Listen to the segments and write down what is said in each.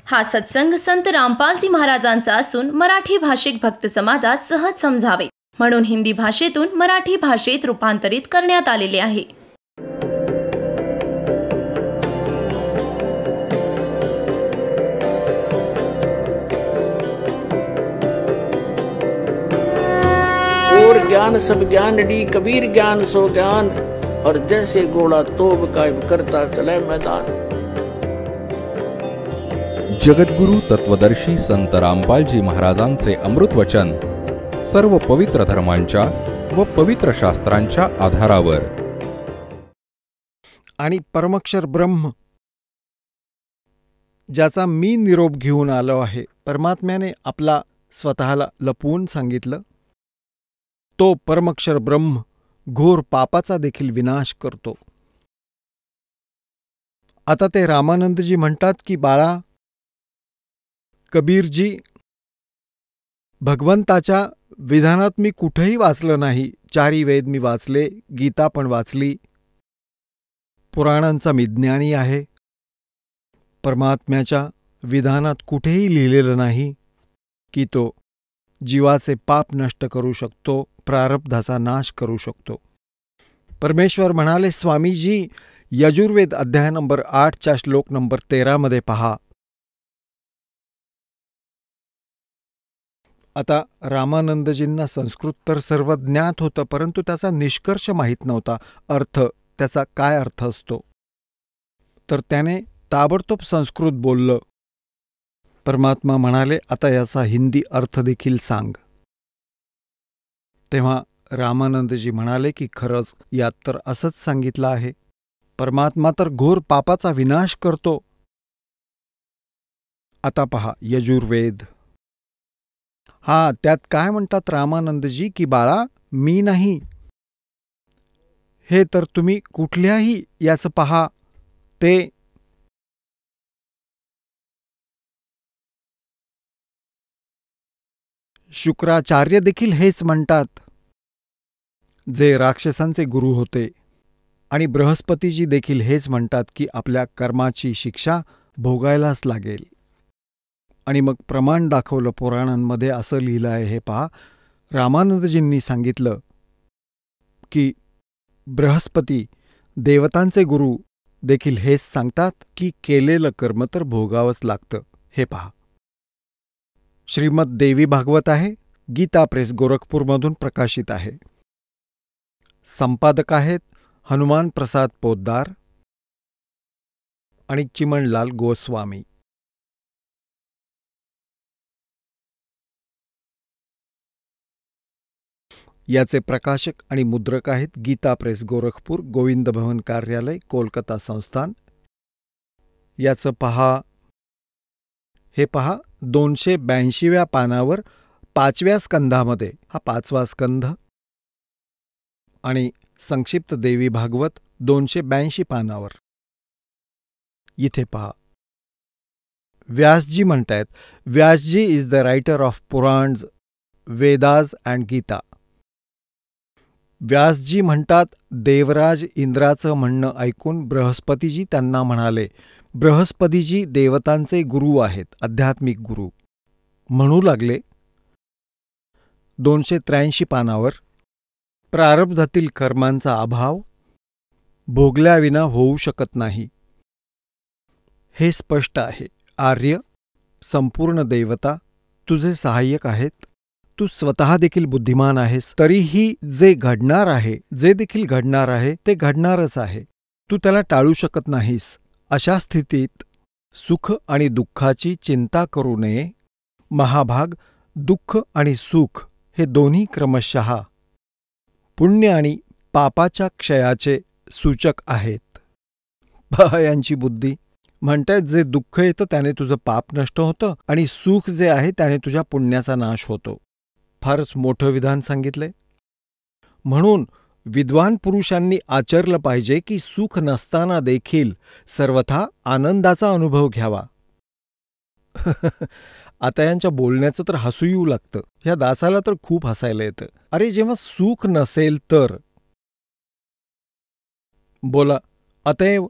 हा सत्संग संत रामपालजी महाराजांचा असून मराठी भाषिक भक्त समाजास सहज समजावे म्हणून हिंदी भाषेतून मराठी भाषेत रूपांतरित करण्यात आलेले आहे. और ज्ञान सब ज्ञान डी कबीर ज्ञान सो ज्ञान और जैसे घोड़ा तोब कायम करता चले मैदान. जगद्गुरु तत्वदर्शी संत रामपालजी महाराजांचे अमृत वचन सर्व पवित्र धर्मांच्या व पवित्र शास्त्रांच्या आधारावर. आणि परमक्षर ब्रह्म ज्याचा मी निरोप घेऊन आलो आहे, परमात्म्याने आपला स्वतःला लपवून सांगितलं, तो परमक्षर ब्रह्म घोर पापाचा देखील विनाश करतो. आता ते रामानंदजी म्हणतात की बाळा, कबीरजी, भगवंताच्या विधानात मी कुठेही वाचलं नाही. 4 वेद मी वाचले, गीता पण वाचली, पुराणांचा मी ज्ञानी आहे. परमात्म्याच्या विधानात कुठेही लिहिलेलं नाही की तो जीवाचे पाप नष्ट करू शकतो, प्रारब्धाचा नाश करू शकतो. परमेश्वर म्हणाले, स्वामीजी, यजुर्वेद अध्याय नंबर 8 श्लोक नंबर 13 पहा. आता रामानंदजींना संस्कृत तर सर्व ज्ञात होतं, परंतु त्याचा निष्कर्ष माहीत नव्हता, अर्थ, त्याचा काय अर्थ असतो. तर त्याने ताबडतोब संस्कृत बोललं. परमात्मा म्हणाले, आता याचा हिंदी अर्थ देखील सांग. तेव्हा रामानंदजी म्हणाले की खरंच यात तर असंच सांगितलं आहे. परमात्मा तर घोर पापाचा विनाश करतो. आता पहा यजुर्वेद. त्यात काय म्हणतात रामानंदजी की बाळा, मी नाही, हे तर तुम्ही कुठल्याही याचं पहा, ते शुक्राचार्य देखील हेच म्हणतात, जे राक्षसांचे गुरु होते. आणि बृहस्पतीजी देखील हेच म्हणतात की आपल्या कर्माची शिक्षा भोगायलाच लागेल. आणि मग प्रमाण दाखवलं पुराणांमध्ये, असं लिहिलं आहे, हे पहा. रामानंदजींनी सांगितलं की बृहस्पती, देवतांचे गुरु, देखील हेच सांगतात की केलेलं कर्म तर भोगावंच लागतं. हे पहा. श्रीमद देवी भागवत आहे, गीता प्रेस गोरखपूरमधून प्रकाशित आहे. संपादक आहेत हनुमान प्रसाद पोद्दार आणि चिमणलाल गोस्वामी. याचे प्रकाशक आणि मुद्रक आहेत गीता प्रेस गोरखपूर, गोविंद भवन कार्यालय, कोलकाता संस्थान. याचं पहा, हे पहा, 282व्या पानावर 5व्या स्कंधामध्ये, हा 5वा स्कंध. आणि संक्षिप्त देवी भागवत 282 पानावर. इथे पहा, व्यासजी म्हणतायत, Vyasji is the writer of Puranas, Vedas and Gita. Vyasji म्हणतात, देवराज इंद्राचं म्हणणं ऐकून बृहस्पतीजी त्यांना म्हणाले, बृहस्पतीजी देवतांचे गुरु आहेत, आध्यात्मिक गुरु. म्हणू लागले 283 पानावर, प्रारब्धातील कर्मांचा अभाव भोगल्याविना होऊ शकत नाही. हे स्पष्ट आहे. आर्य, संपूर्ण देवता तुझे सहाय्यक आहेत. तू स्वतः देखील बुद्धिमान आहेस, तरीही जे घडणार आहे, जे देखील घडणार आहे ते घडणारच आहे. तू त्याला टाळू शकत नाहीस. अशा स्थितीत सुख आणि दुःखाची चिंता करू नये. महाभाग दुःख आणि सुख हे दोन्ही क्रमशः पुण्य आणि पापाच्या क्षयाचे सूचक आहेत. यांची बुद्धी म्हणतायत, जे दुःख येतं त्याने तुझं पाप नष्ट होतं आणि सुख जे आहे त्याने तुझ्या पुण्याचा नाश होतो. फारच मोठं विधान सांगितलंय. म्हणून विद्वान पुरुषांनी आचरलं पाहिजे की सुख नसताना देखील सर्वथा आनंदाचा अनुभव घ्यावा. आता यांच्या बोलण्याचं तर हसू येऊ लागतं. ह्या दासाला तर खूप हसायला येतं. अरे, जेव्हा सुख नसेल तर बोला, अतएव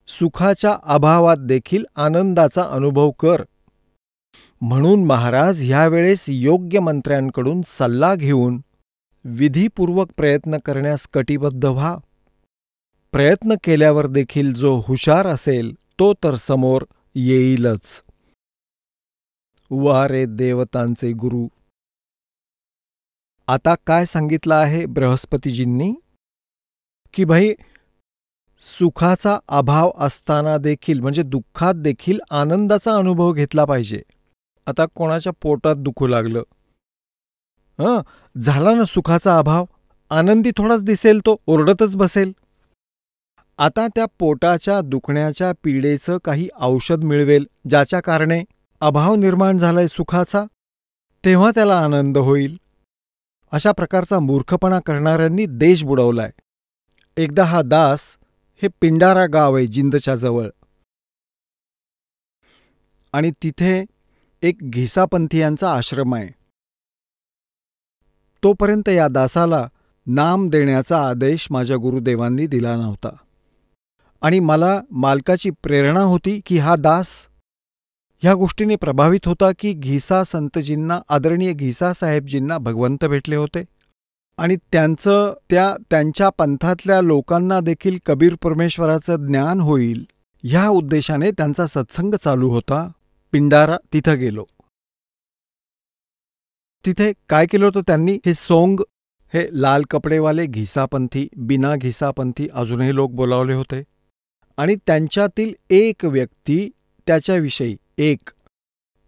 सुखाच्या अभावात देखील आनंदाचा अनुभव कर. म्हणून महाराज ह्यावेळेस योग्य मंत्र्यांकडून सल्ला घेऊन विधीपूर्वक प्रयत्न करण्यास कटिबद्ध व्हा. प्रयत्न केल्यावर देखील जो हुशार असेल तो तर समोर येईलच. वा रे देवतांचे गुरु. आता काय सांगितलं आहे बृहस्पतीजींनी की भाई सुखाचा अभाव असताना देखील म्हणजे दुःखात देखील आनंदाचा अनुभव घेतला पाहिजे. आता कोणाच्या पोटात दुखू लागलं, झाला ना सुखाचा अभाव, आनंदी थोडाच दिसेल, तो ओरडतच बसेल. आता त्या पोटाच्या दुखण्याच्या पीडेचं काही औषध मिळवेल ज्याच्या कारणे अभाव निर्माण झालाय सुखाचा, तेव्हा त्याला आनंद होईल. अशा प्रकारचा मूर्खपणा करणाऱ्यांनी देश बुडवलाय. एकदा हा दास, हे पिंडारा गाव आहे जिंदच्या जवळ, आणि तिथे एक घिसापंथीयांचा आश्रम आहे. तोपर्यंत या दासाला नाम देण्याचा आदेश माझ्या गुरुदेवांनी दिला नव्हता. आणि मला मालकाची प्रेरणा होती की हा दास ह्या गोष्टीने प्रभावित होता की घिसा संतजींना, आदरणीय घिसा साहेबजींना भगवंत भेटले होते आणि त्यांच्या पंथातल्या लोकांना देखील कबीर परमेश्वराचं ज्ञान होईल ह्या उद्देशाने त्यांचा सत्संग चालू होता. पिंडारा तिथं गेलो. तिथे काय केलं होतं त्यांनी, हे सोंग, हे लाल कपडेवाले घिसापंथी, बिना घिसापंथी अजूनही लोक बोलावले होते. आणि त्यांच्यातील एक व्यक्ती, त्याच्याविषयी एक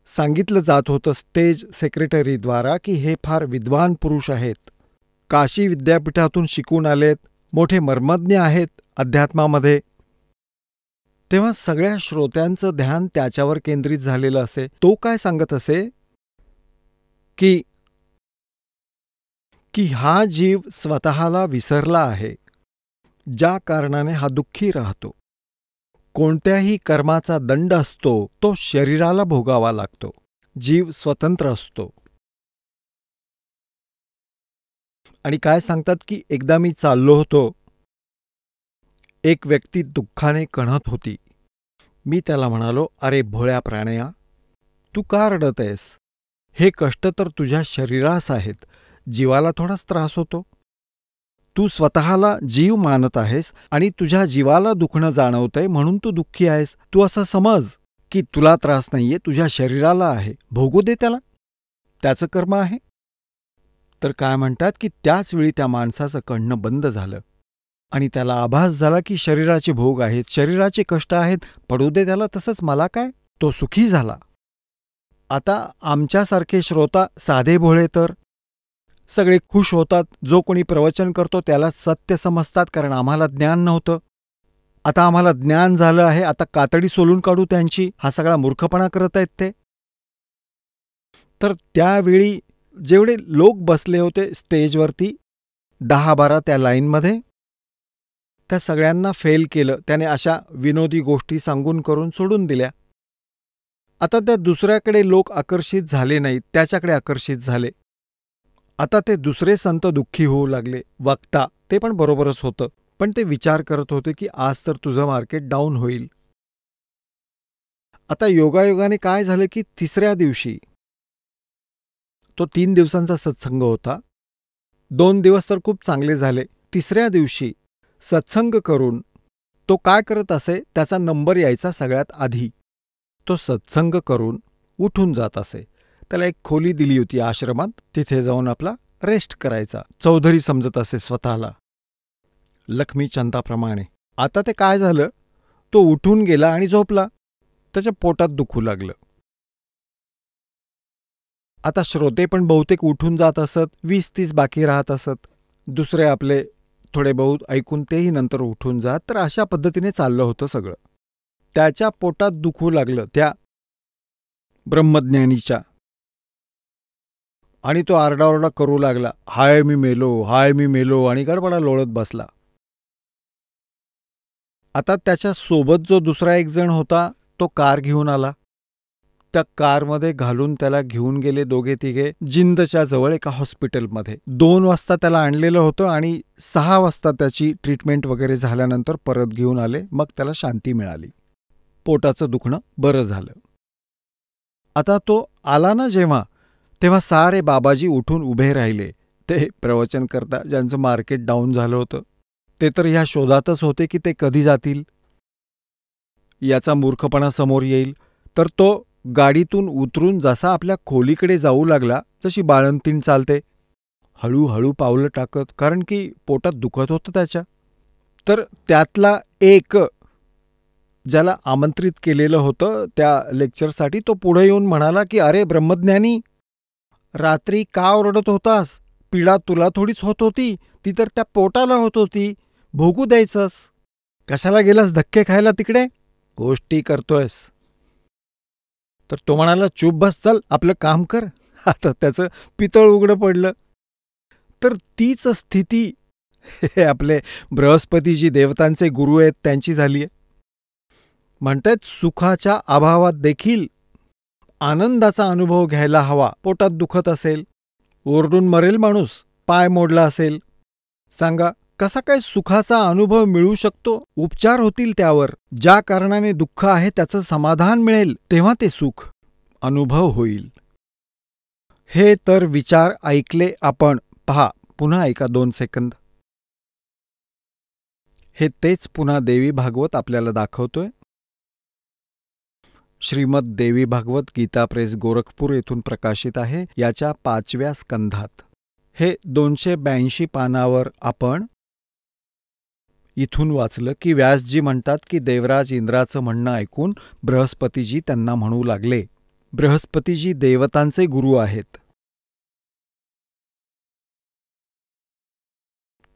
सांगितलं जात होतं स्टेज सेक्रेटरीद्वारा की हे फार विद्वान पुरुष आहेत, काशी विद्यापीठातून शिकून आलेत, मोठे मर्मज्ञ आहेत अध्यात्मामध्ये. तेव्हा सगळ्या श्रोत्यांचं ध्यान त्याच्यावर केंद्रित झालेलं असे. तो काय सांगत असे की हा जीव स्वतःला विसरला आहे, ज्या कारणाने हा दुःखी राहतो. कोणत्याही कर्माचा दंड असतो तो शरीराला भोगावा लागतो. जीव स्वतंत्र असतो. आणि काय सांगतात की एकदा मी चाललो होतो, एक व्यक्ती दुःखाने कणत होती. मी त्याला म्हणालो, अरे भोळ्या प्राण्या, तू का रडत आहेस? हे कष्ट तर तुझ्या शरीरास आहेत, जीवाला थोडाच त्रास होतो. तू स्वतःला जीव मानत आहेस आणि तुझ्या जीवाला दुखणं जाणवतंय म्हणून तू दुःखी आहेस. तू असं समज की तुला त्रास नाहीये, तुझ्या शरीराला आहे, भोगू दे त्याला, त्याचं कर्म आहे. तर काय म्हणतात की त्याच वेळी त्या माणसाचं कणणं बंद झालं आणि त्याला आभास झाला की शरीराचे भोग आहेत, शरीराचे कष्ट आहेत, पडू दे त्याला तसंच, मला काय. तो सुखी झाला. आता आमच्यासारखे श्रोता साधे भोळे तर सगळे खुश होतात. जो कोणी प्रवचन करतो त्याला सत्य समजतात, कारण आम्हाला ज्ञान नव्हतं. आता आम्हाला ज्ञान झालं आहे, आता कातडी सोलून काढू त्यांची, हा सगळा मूर्खपणा करत आहेत ते. तर त्यावेळी जेवढे लोक बसले होते स्टेजवरती 10-12 त्या लाईनमध्ये, त्या सगळ्यांना फेल केलं त्याने. अशा विनोदी गोष्टी सांगून करून सोडून दिल्या. आता त्या दुसऱ्याकडे लोक आकर्षित झाले नाहीत, त्याच्याकडे आकर्षित झाले. आता ते दुसरे संत दुःखी होऊ लागले. वक्ता ते पण बरोबरच होतं, पण ते विचार करत होते की आज तर तुझं मार्केट डाऊन होईल. आता योगायोगाने काय झालं की तिसऱ्या दिवशी, तो 3 दिवसांचा सत्संग होता, 2 दिवस तर खूप चांगले झाले. तिसऱ्या दिवशी सत्संग करून तो काय करत असे, त्याचा नंबर यायचा सगळ्यात आधी. तो सत्संग करून उठून जात असे. त्याला एक खोली दिली होती आश्रमात, तिथे जाऊन आपला रेस्ट करायचा. चौधरी समजत असे स्वतःला, लक्ष्मीचंदाप्रमाणे. आता ते काय झालं, तो उठून गेला आणि झोपला. त्याच्या पोटात दुखू लागलं. आता श्रोते पण बहुतेक उठून जात असत, 20-30 बाकी राहत असत. दुसरे आपले थोडे बहुत ऐकून तेही नंतर उठून जात. तर अशा पद्धतीने चाललं होतं सगळं. त्याच्या पोटात दुखू लागलं त्या ब्रह्मज्ञानीच्या, आणि तो आरडाओरडा करू लागला, हाय मी मेलो, हाय मी मेलो, आणि गडबडा लोळत बसला. आता त्याच्या सोबत जो दुसरा एक जण होता तो कार घेऊन आला. त्या कारमध्ये घालून त्याला घेऊन गेले दोघे तिघे जिंदच्या जवळ एका हॉस्पिटलमध्ये. 2 वाजता त्याला आणलेलं होतं आणि 6 वाजता त्याची ट्रीटमेंट वगैरे झाल्यानंतर परत घेऊन आले. मग त्याला शांती मिळाली, पोटाचं दुखणं बरं झालं. आता तो आला ना जेव्हा, तेव्हा सारे बाबाजी उठून उभे राहिले. ते प्रवचन करता ज्यांचं मार्केट डाऊन झालं होतं ते तर ह्या शोधातच होते की ते कधी जातील, याचा मूर्खपणा समोर येईल. तर तो गाडीतून उतरून जसा आपल्या खोलीकडे जाऊ लागला तशी बाळंतीण चालते, हळूहळू पावलं टाकत, कारण की पोटात दुखत होतं त्याच्या. तर त्यातला एक ज्याला आमंत्रित केलेलं होतं त्या लेक्चरसाठी, तो पुढे येऊन म्हणाला की अरे ब्रह्मज्ञानी, रात्री का ओरडत होतास? पीडा तुला थोडीच होत होती, ती तर त्या पोटाला होत होती, भोगू द्यायचंस. कशाला गेलास धक्के खायला तिकडे? गोष्टी करतोयस. तर तो म्हणाला चूप बस, चल आपलं काम कर. आता त्याचं पितळ उघडं पडलं. तर तीच स्थिती हे आपले बृहस्पतीजी देवतांचे गुरु आहेत त्यांची झाली आहे. म्हणतात सुखाच्या अभावात देखील आनंदाचा अनुभव घ्यायला हवा. पोटात दुखत असेल, ओरडून मरेल माणूस, पाय मोडला असेल, सांगा कसा काय सुखाचा अनुभव मिळू शकतो? उपचार होतील त्यावर. ज्या कारणाने दुःख आहे त्याचं समाधान मिळेल, तेव्हा ते सुख अनुभव होईल. हे तर विचार ऐकले आपण. पहा, पुन्हा ऐका 2 सेकंद. हे तेच पुन्हा देवी भागवत आपल्याला दाखवतोय. श्रीमद देवी भागवत गीता प्रेस गोरखपूर येथून प्रकाशित आहे. याच्या 5व्या स्कंधात हे 282 पानावर आपण इथून वाचलं की व्यासजी म्हणतात की देवराज इंद्राचं म्हणणं ऐकून बृहस्पतीजी त्यांना म्हणू लागले. बृहस्पतीजी देवतांचे गुरु आहेत.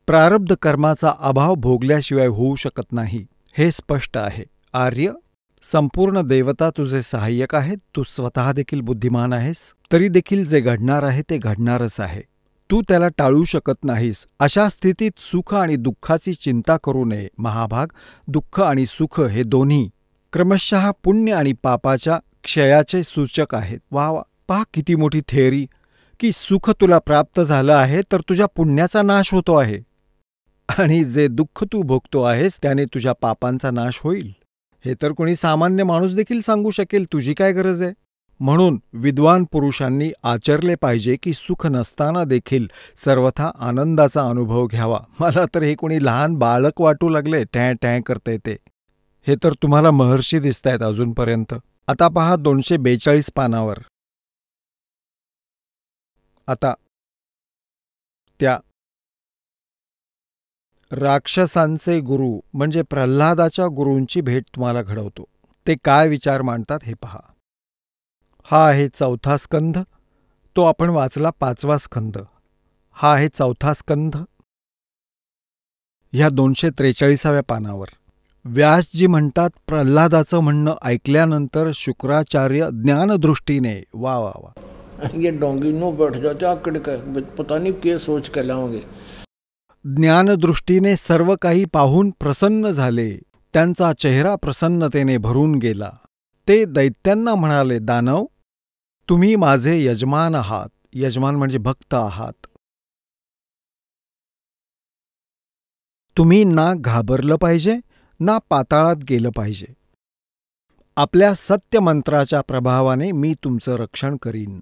प्रारब्ध कर्माचा अभाव भोगल्याशिवाय होऊ शकत नाही, हे स्पष्ट आहे. आर्य, संपूर्ण देवता तुझे सहाय्यक आहेत. तू स्वतः देखील बुद्धिमान आहेस, तरी देखील जे घडणार आहे ते घडणारच आहे. तू त्याला टाळू शकत नाहीस. अशा स्थितीत सुख आणि दुःखाची चिंता करू नये. महाभाग, दुःख आणि सुख हे दोन्ही क्रमशः पुण्य आणि पापाच्या क्षयाचे सूचक आहेत. वा वा, पहा किती मोठी थेअरी की सुख तुला प्राप्त झालं आहे तर तुझ्या पुण्याचा नाश होतो आहे, आणि जे दुःख तू भोगतो आहेस त्याने तुझ्या पापांचा नाश होईल. हे तर कोणी सामान्य माणूस देखील सांगू शकेल. तुझी काय गरज आहे? म्हणून विद्वान पुरुषांनी आचरले पाहिजे की सुख नसताना देखील सर्वथा आनंदाचा अनुभव घ्यावा. मला तर हे कोणी लहान बालक वाटू लागले, टॅ टॅ करता येते. हे तर तुम्हाला महर्षी दिसतायत अजूनपर्यंत. आता पहा 242 पानावर. आता त्या राक्षसांचे गुरु म्हणजे प्रल्हादाच्या गुरूंची भेट तुम्हाला घडवतो. ते काय विचार मांडतात हे पहा. हा आहे 4था स्कंध. तो आपण वाचला 5वा स्कंध. हा आहे 4था स्कंध. ह्या 243व्या पानावर व्यासजी म्हणतात प्रल्हादाचं म्हणणं ऐकल्यानंतर शुक्राचार्य ज्ञानदृष्टीने वा वा वा, ये डोंगी नो बैठ जाते आकड़ का, पता नहीं क्या सोच के लाओगे. ज्ञानदृष्टीने सर्व काही पाहून प्रसन्न झाले. त्यांचा चेहरा प्रसन्नतेने भरून गेला. ते दैत्यांना म्हणाले, दानव, तुम्ही माझे यजमान आहात. यजमान म्हणजे भक्त आहात. तुम्ही ना घाबरलं पाहिजे ना पाताळात गेलं पाहिजे. आपल्या सत्यमंत्राच्या प्रभावाने मी तुमचं रक्षण करीन.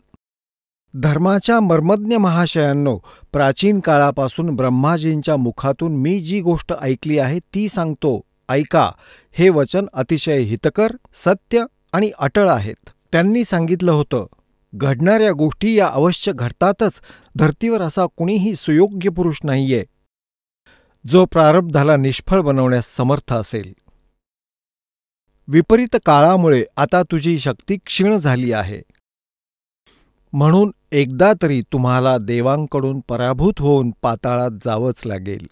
धर्माच्या मर्मज्ञ महाशयांनो, प्राचीन काळापासून ब्रह्माजींच्या मुखातून मी जी गोष्ट ऐकली आहे ती सांगतो, ऐका. हे वचन अतिशय हितकर, सत्य आणि अटळ आहेत. त्यांनी सांगितलं होतं, घडणाऱ्या गोष्टी या अवश्य घडतातच. धर्तीवर असा कुणीही सुयोग्य पुरुष नाहीये जो प्रारब्धाला निष्फळ बनवण्यास समर्थ असेल. विपरीत काळामुळे आता तुझी शक्ती क्षीण झाली आहे. म्हणून एकदा तरी तुम्हाला देवांकडून पराभूत होऊन पाताळात जावंच लागेल.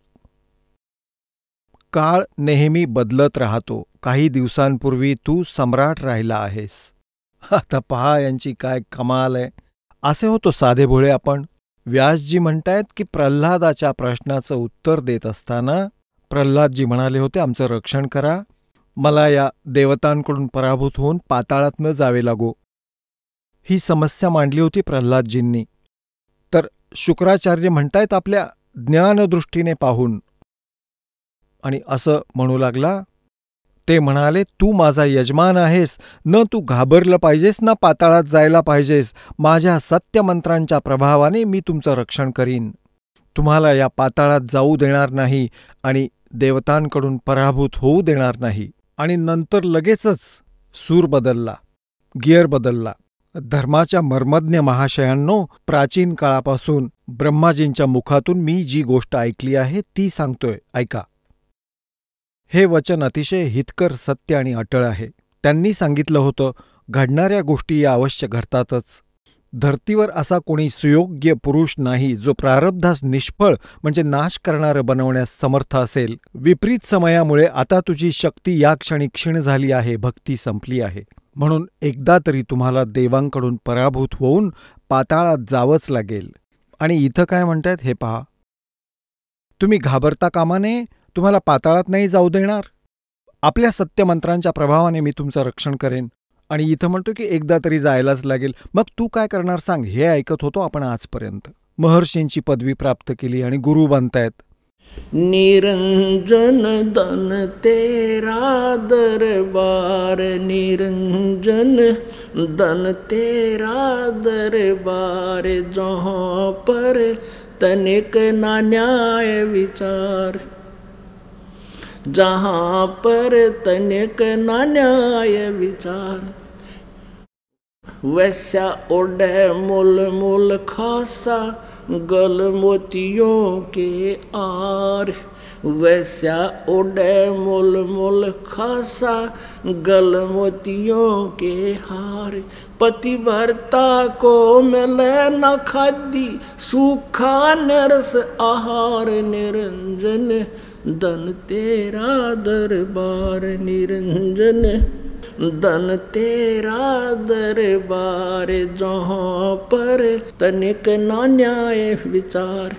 काळ नेहमी बदलत राहतो. काही दिवसांपूर्वी तू सम्राट राहिला आहेस. आता पहा यांची काय कमाल आहे. असे होतो साधे भोळे आपण. व्यासजी म्हणतायत की प्रल्हादाच्या प्रश्नाचं उत्तर देत असताना प्रल्हादजी म्हणाले होते, आमचं रक्षण करा. मला या देवतांकडून पराभूत होऊन पाताळात न जावे लागो. ही समस्या मांडली होती प्रल्हादजींनी. तर शुक्राचार्य म्हणतायत आपल्या ज्ञानदृष्टीने पाहून, आणि असं म्हणू लागला. ते म्हणाले, तू माझा यजमान आहेस, न तू घाबरलं पाहिजेस ना पाताळात जायला पाहिजेस. माझ्या सत्यमंत्रांच्या प्रभावाने मी तुमचं रक्षण करीन. तुम्हाला या पाताळात जाऊ देणार नाही आणि देवतांकडून पराभूत होऊ देणार नाही. आणि नंतर लगेचच सूर बदलला, गिअर बदलला. धर्माच्या मर्मज्ञ महाशयांनो, प्राचीन काळापासून ब्रह्माजींच्या मुखातून मी जी गोष्ट ऐकली आहे ती सांगतोय, ऐका. हे वचन अतिशय हितकर, सत्य आणि अटळ आहे. त्यांनी सांगितलं होतं, घडणाऱ्या गोष्टी या अवश्य घडतातच. धर्तीवर असा कोणी सुयोग्य पुरुष नाही जो प्रारब्धास निष्फळ म्हणजे नाश करणारं बनवण्यास समर्थ असेल. विपरीत समयामुळे आता तुझी शक्ती या क्षणी क्षीण झाली आहे, भक्ती संपली आहे. म्हणून एकदा तरी तुम्हाला देवांकडून पराभूत होऊन पाताळात जावंच लागेल. आणि इथं काय म्हणतायत हे पहा. तुम्ही घाबरता कामा नये, तुम्हाला पाताळात नाही जाऊ देणार. आपल्या सत्यमंत्रांच्या प्रभावाने मी तुमचं रक्षण करेन. आणि इथं म्हणतो की एकदा तरी जायलाच लागेल. मग तू काय करणार सांग. हे ऐकत होतो आपण आजपर्यंत. महर्षींची पदवी प्राप्त केली आणि गुरु बनतायत. निरंजन दन तेरा दरबार, निरंजन दन तेरा दरबार, जहाँ पर तनिक ना न्याय विचार, जहाँ पर तनिक ना न्याय विचार, वैसा ओढ़े मूल मूल खासा गल मोतियों के आर, वैसा ओढ़े मूल मूल खासा गल मोतियों के हार, पतिव्रता को मिले न खादी सूखा नरस आहार, निरंजन दन तेरा दरबार, निरंजन दन तेरा दरबार, जहाँ पर तनिक ना न्याय विचार,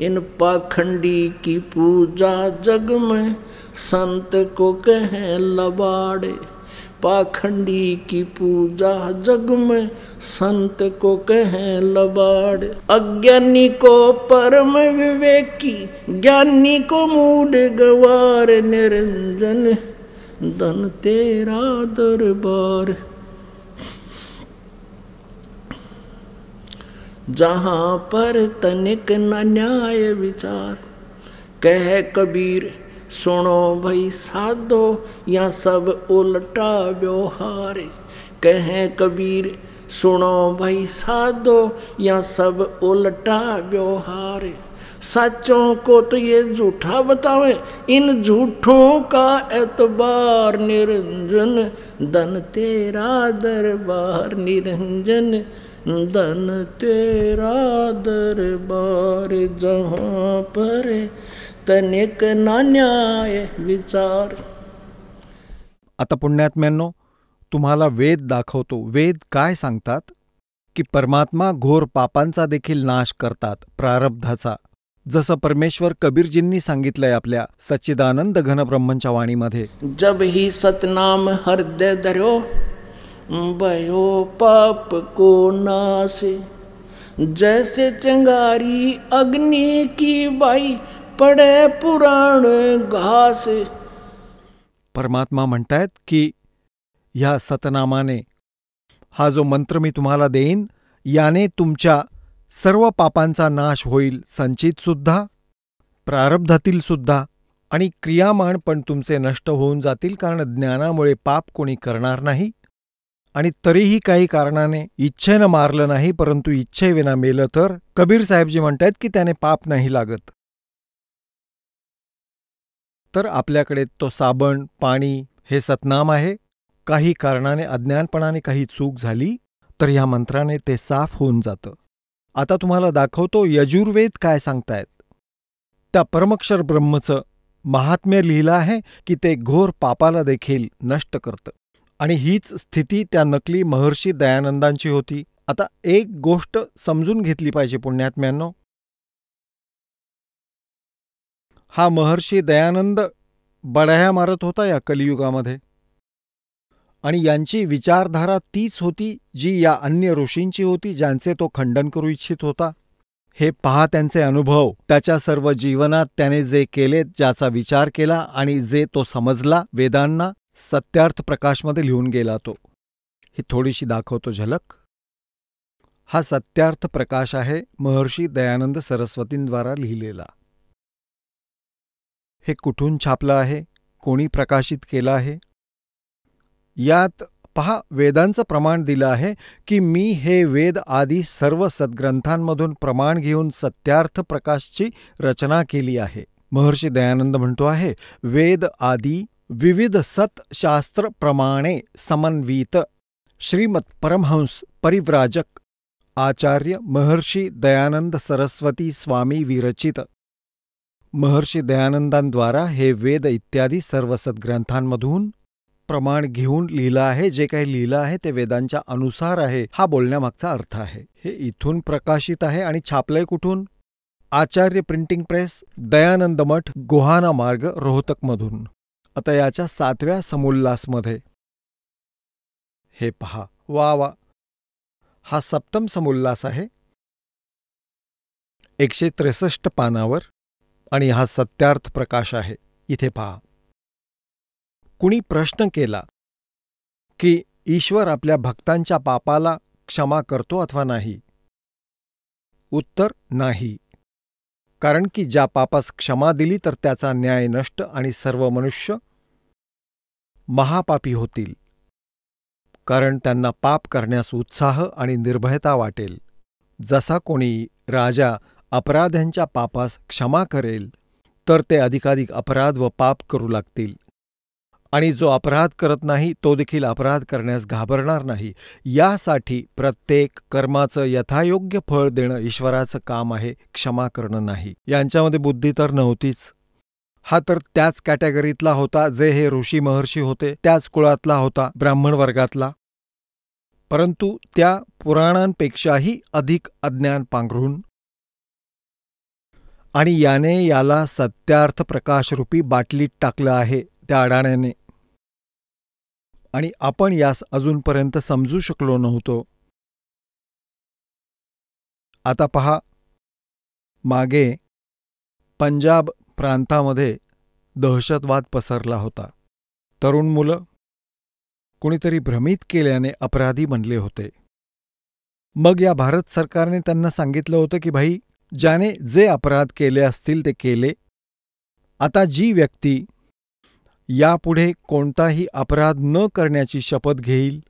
इन पाखंडी की पूजा जग में संत को कहें लबाड़े, पाखंडी की पूजा जग में संत को कहें लबाड़, अज्ञानी को परम विवेकी, ज्ञानी को मूढ़ गवार, निरंजन दन तेरा दरबार, जहाँ पर तनिक न न्याय विचार, कह कबीर सुनो भाई साधो, या सब उल्टा व्यवहार, कहे कबीर सुनो भाई साधो, या सब उल्टा व्यवहार, सच्चों को तो ये झूठा बतावे, इन झूठों का एतबार, निरंजन दन तेरा दरबार, निरंजन दन तेरा दरबार, जहाँ पर तनिक ना न्याय विचार. आता पुण्यात्म्यांनो, तुम्हाला वेद दाखवतो. वेद काय सांगतात की परमात्मा घोर पापांचा देखील नाश करतात, प्रारब्धाचा. जसं परमेश्वर कबीरजींनी सांगितलंय आपल्या सच्चिदानंद घनब्रह्मच्या वाणीमध्ये, जब ही सतनाम हृदय धरो भयो पाप को नाश, जैसे चिंगारी अग्नि की बाई पड़े पुराण घास. परमात्मा म्हणतायत की ह्या सतनामाने, हा जो मंत्र मी तुम्हाला देईन, याने तुमच्या सर्व पापांचा नाश होईल, संचित सुद्धा, प्रारब्धातील सुद्धा, आणि क्रियामान पण तुमचे नष्ट होऊन जातील. कारण ज्ञानामुळे पाप कोणी करणार नाही. आणि तरीही काही कारणाने इच्छेनं मारलं नाही, परंतु इच्छेविना मेलं तर कबीर साहेबजी म्हणतायत की त्याने पाप नाही लागत. तर आपल्याकडे तो साबण, पाणी हे सतनाम आहे. काही कारणाने, अज्ञानपणाने काही चूक झाली तर ह्या मंत्राने ते साफ होऊन जातं. आता तुम्हाला दाखवतो यजुर्वेद काय सांगतायत. त्या परमक्षर ब्रह्मचं महात्म्य लिहिलं आहे की ते घोर पापाला देखील नष्ट करतं. आणि हीच स्थिती त्या नकली महर्षी दयानंदांची होती. आता एक गोष्ट समजून घेतली पाहिजे पुण्यात्म्यांनो. हा महर्षी दयानंद बढाया मारत होता या कलियुगामध्ये. आणि यांची विचारधारा तीच होती जी या अन्य ऋषींची होती, ज्यांचे तो खंडन करू इच्छित होता. हे पहा त्यांचे अनुभव. त्याच्या सर्व जीवनात त्याने जे केले, ज्याचा विचार केला आणि जे तो समजला वेदांना, सत्यार्थ प्रकाशमध्ये लिहून गेला तो. ही थोडीशी दाखवतो झलक. हा सत्यार्थ प्रकाश आहे महर्षी दयानंद सरस्वतींद्वारा लिहिलेला. हे कुठून छापलं आहे, कोणी प्रकाशित केलं आहे? यात पहा वेदांचं प्रमाण दिलं आहे की मी हे वेद आदी सर्व सद्ग्रंथांमधून प्रमाण घेऊन सत्यार्थ प्रकाशची रचना केली आहे. महर्षी दयानंद म्हणतो आहे, वेद आदी विविध सत शास्त्र प्रमाणे समन्वित श्रीमद परमहंस परिव्राजक आचार्य महर्षी दयानंद सरस्वती स्वामी विरचित. महर्षी दयानंदांद्वारा हे वेद इत्यादी सर्व सद्ग्रंथांमधून प्रमाण घेऊन लिहिलं आहे. जे काही लिहिलं आहे ते वेदांच्या अनुसार आहे, हा बोलण्यामागचा अर्थ आहे. हे इथून प्रकाशित आहे आणि छापलंय कुठून? आचार्य प्रिंटिंग प्रेस, दयानंद मठ, गोहाना मार्ग, रोहतकमधून. आता याच्या 7व्या समुल्लासमध्ये हे पहा. वा वा, हा 7म समुल्लास आहे 163 पानावर आणि हा सत्यार्थ प्रकाश आहे. इथे पहा. कुणी प्रश्न केला की ईश्वर आपल्या भक्तांच्या पापाला क्षमा करतो अथवा नाही? उत्तर नाही. कारण की ज्या पापास क्षमा दिली तर त्याचा न्याय नष्ट आणि सर्व मनुष्य महापापी होतील. कारण त्यांना पाप करण्यास उत्साह आणि निर्भयता वाटेल. जसा कोणी राजा अपराध्यांच्या पापास क्षमा करेल तर ते अधिकाधिक अपराध व पाप करू लागतील. आणि जो अपराध करत नाही तो देखील अपराध करण्यास घाबरणार नाही. यासाठी प्रत्येक कर्माचं यथायोग्य फळ देणं ईश्वराचं काम आहे, क्षमा करणं नाही. यांच्यामध्ये बुद्धी तर नव्हतीच. हा तर त्याच कॅटेगरीतला होता जे हे ऋषी महर्षी होते, त्याच कुळातला होता, ब्राह्मण वर्गातला. परंतु त्या पुराणांपेक्षाही अधिक अज्ञान पांघरून आणि याने याला सत्यार्थ प्रकाशरूपी बाटलीत टाकलं आहे त्या अडाण्याने. आणि आपण यास अजूनपर्यंत समजू शकलो नव्हतो. आता पहा, मागे पंजाब प्रांतामध्ये दहशतवाद पसरला होता. तरुण मुलं कुणीतरी भ्रमित केल्याने अपराधी बनले होते. मग या भारत सरकारने त्यांना सांगितलं होतं की भाई, ज्याने जे अपराध केले असतील ते केले. आता जी व्यक्ती यापुढे कोणताही अपराध न करण्याची शपथ घेईल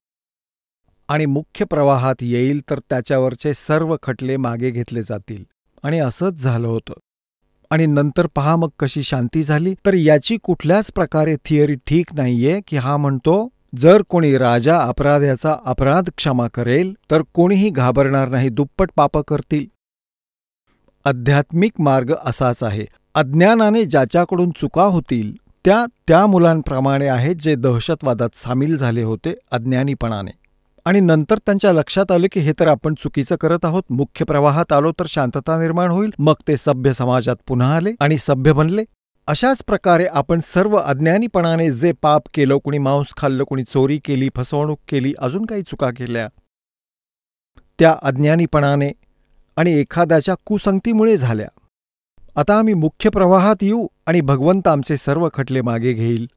आणि मुख्य प्रवाहात येईल तर त्याच्यावरचे सर्व खटले मागे घेतले जातील. आणि असंच झालं होतं. आणि नंतर पहा मग कशी शांती झाली. तर याची कुठल्याच प्रकारे थिअरी ठीक नाहीये की हा म्हणतो जर कोणी राजा अपराध्याचा अपराध क्षमा करेल तर कोणीही घाबरणार नाही, दुप्पट पापं करतील. आध्यात्मिक मार्ग असाच आहे. अज्ञानाने ज्याच्याकडून चुका होतील त्या मुलांप्रमाणे आहेत जे दहशतवादात सामील झाले होते अज्ञानीपणाने. आणि नंतर त्यांच्या लक्षात आले की हे तर आपण चुकीचं करत आहोत. मुख्य प्रवाहात आलो तर शांतता निर्माण होईल. मग ते सभ्य समाजात पुन्हा आले आणि सभ्य बनले. अशाच प्रकारे आपण सर्व अज्ञानीपणाने जे पाप केलं, कुणी मांस खाल्लं, कुणी चोरी केली, फसवणूक केली, अजून काही चुका केल्या, त्या अज्ञानीपणाने आणि एखाद्याच्या कुसंगतीमुळे झाल्या. आता आम्ही मुख्य प्रवाहात येऊ आणि भगवंत आमचे सर्व खटले मागे घेईल.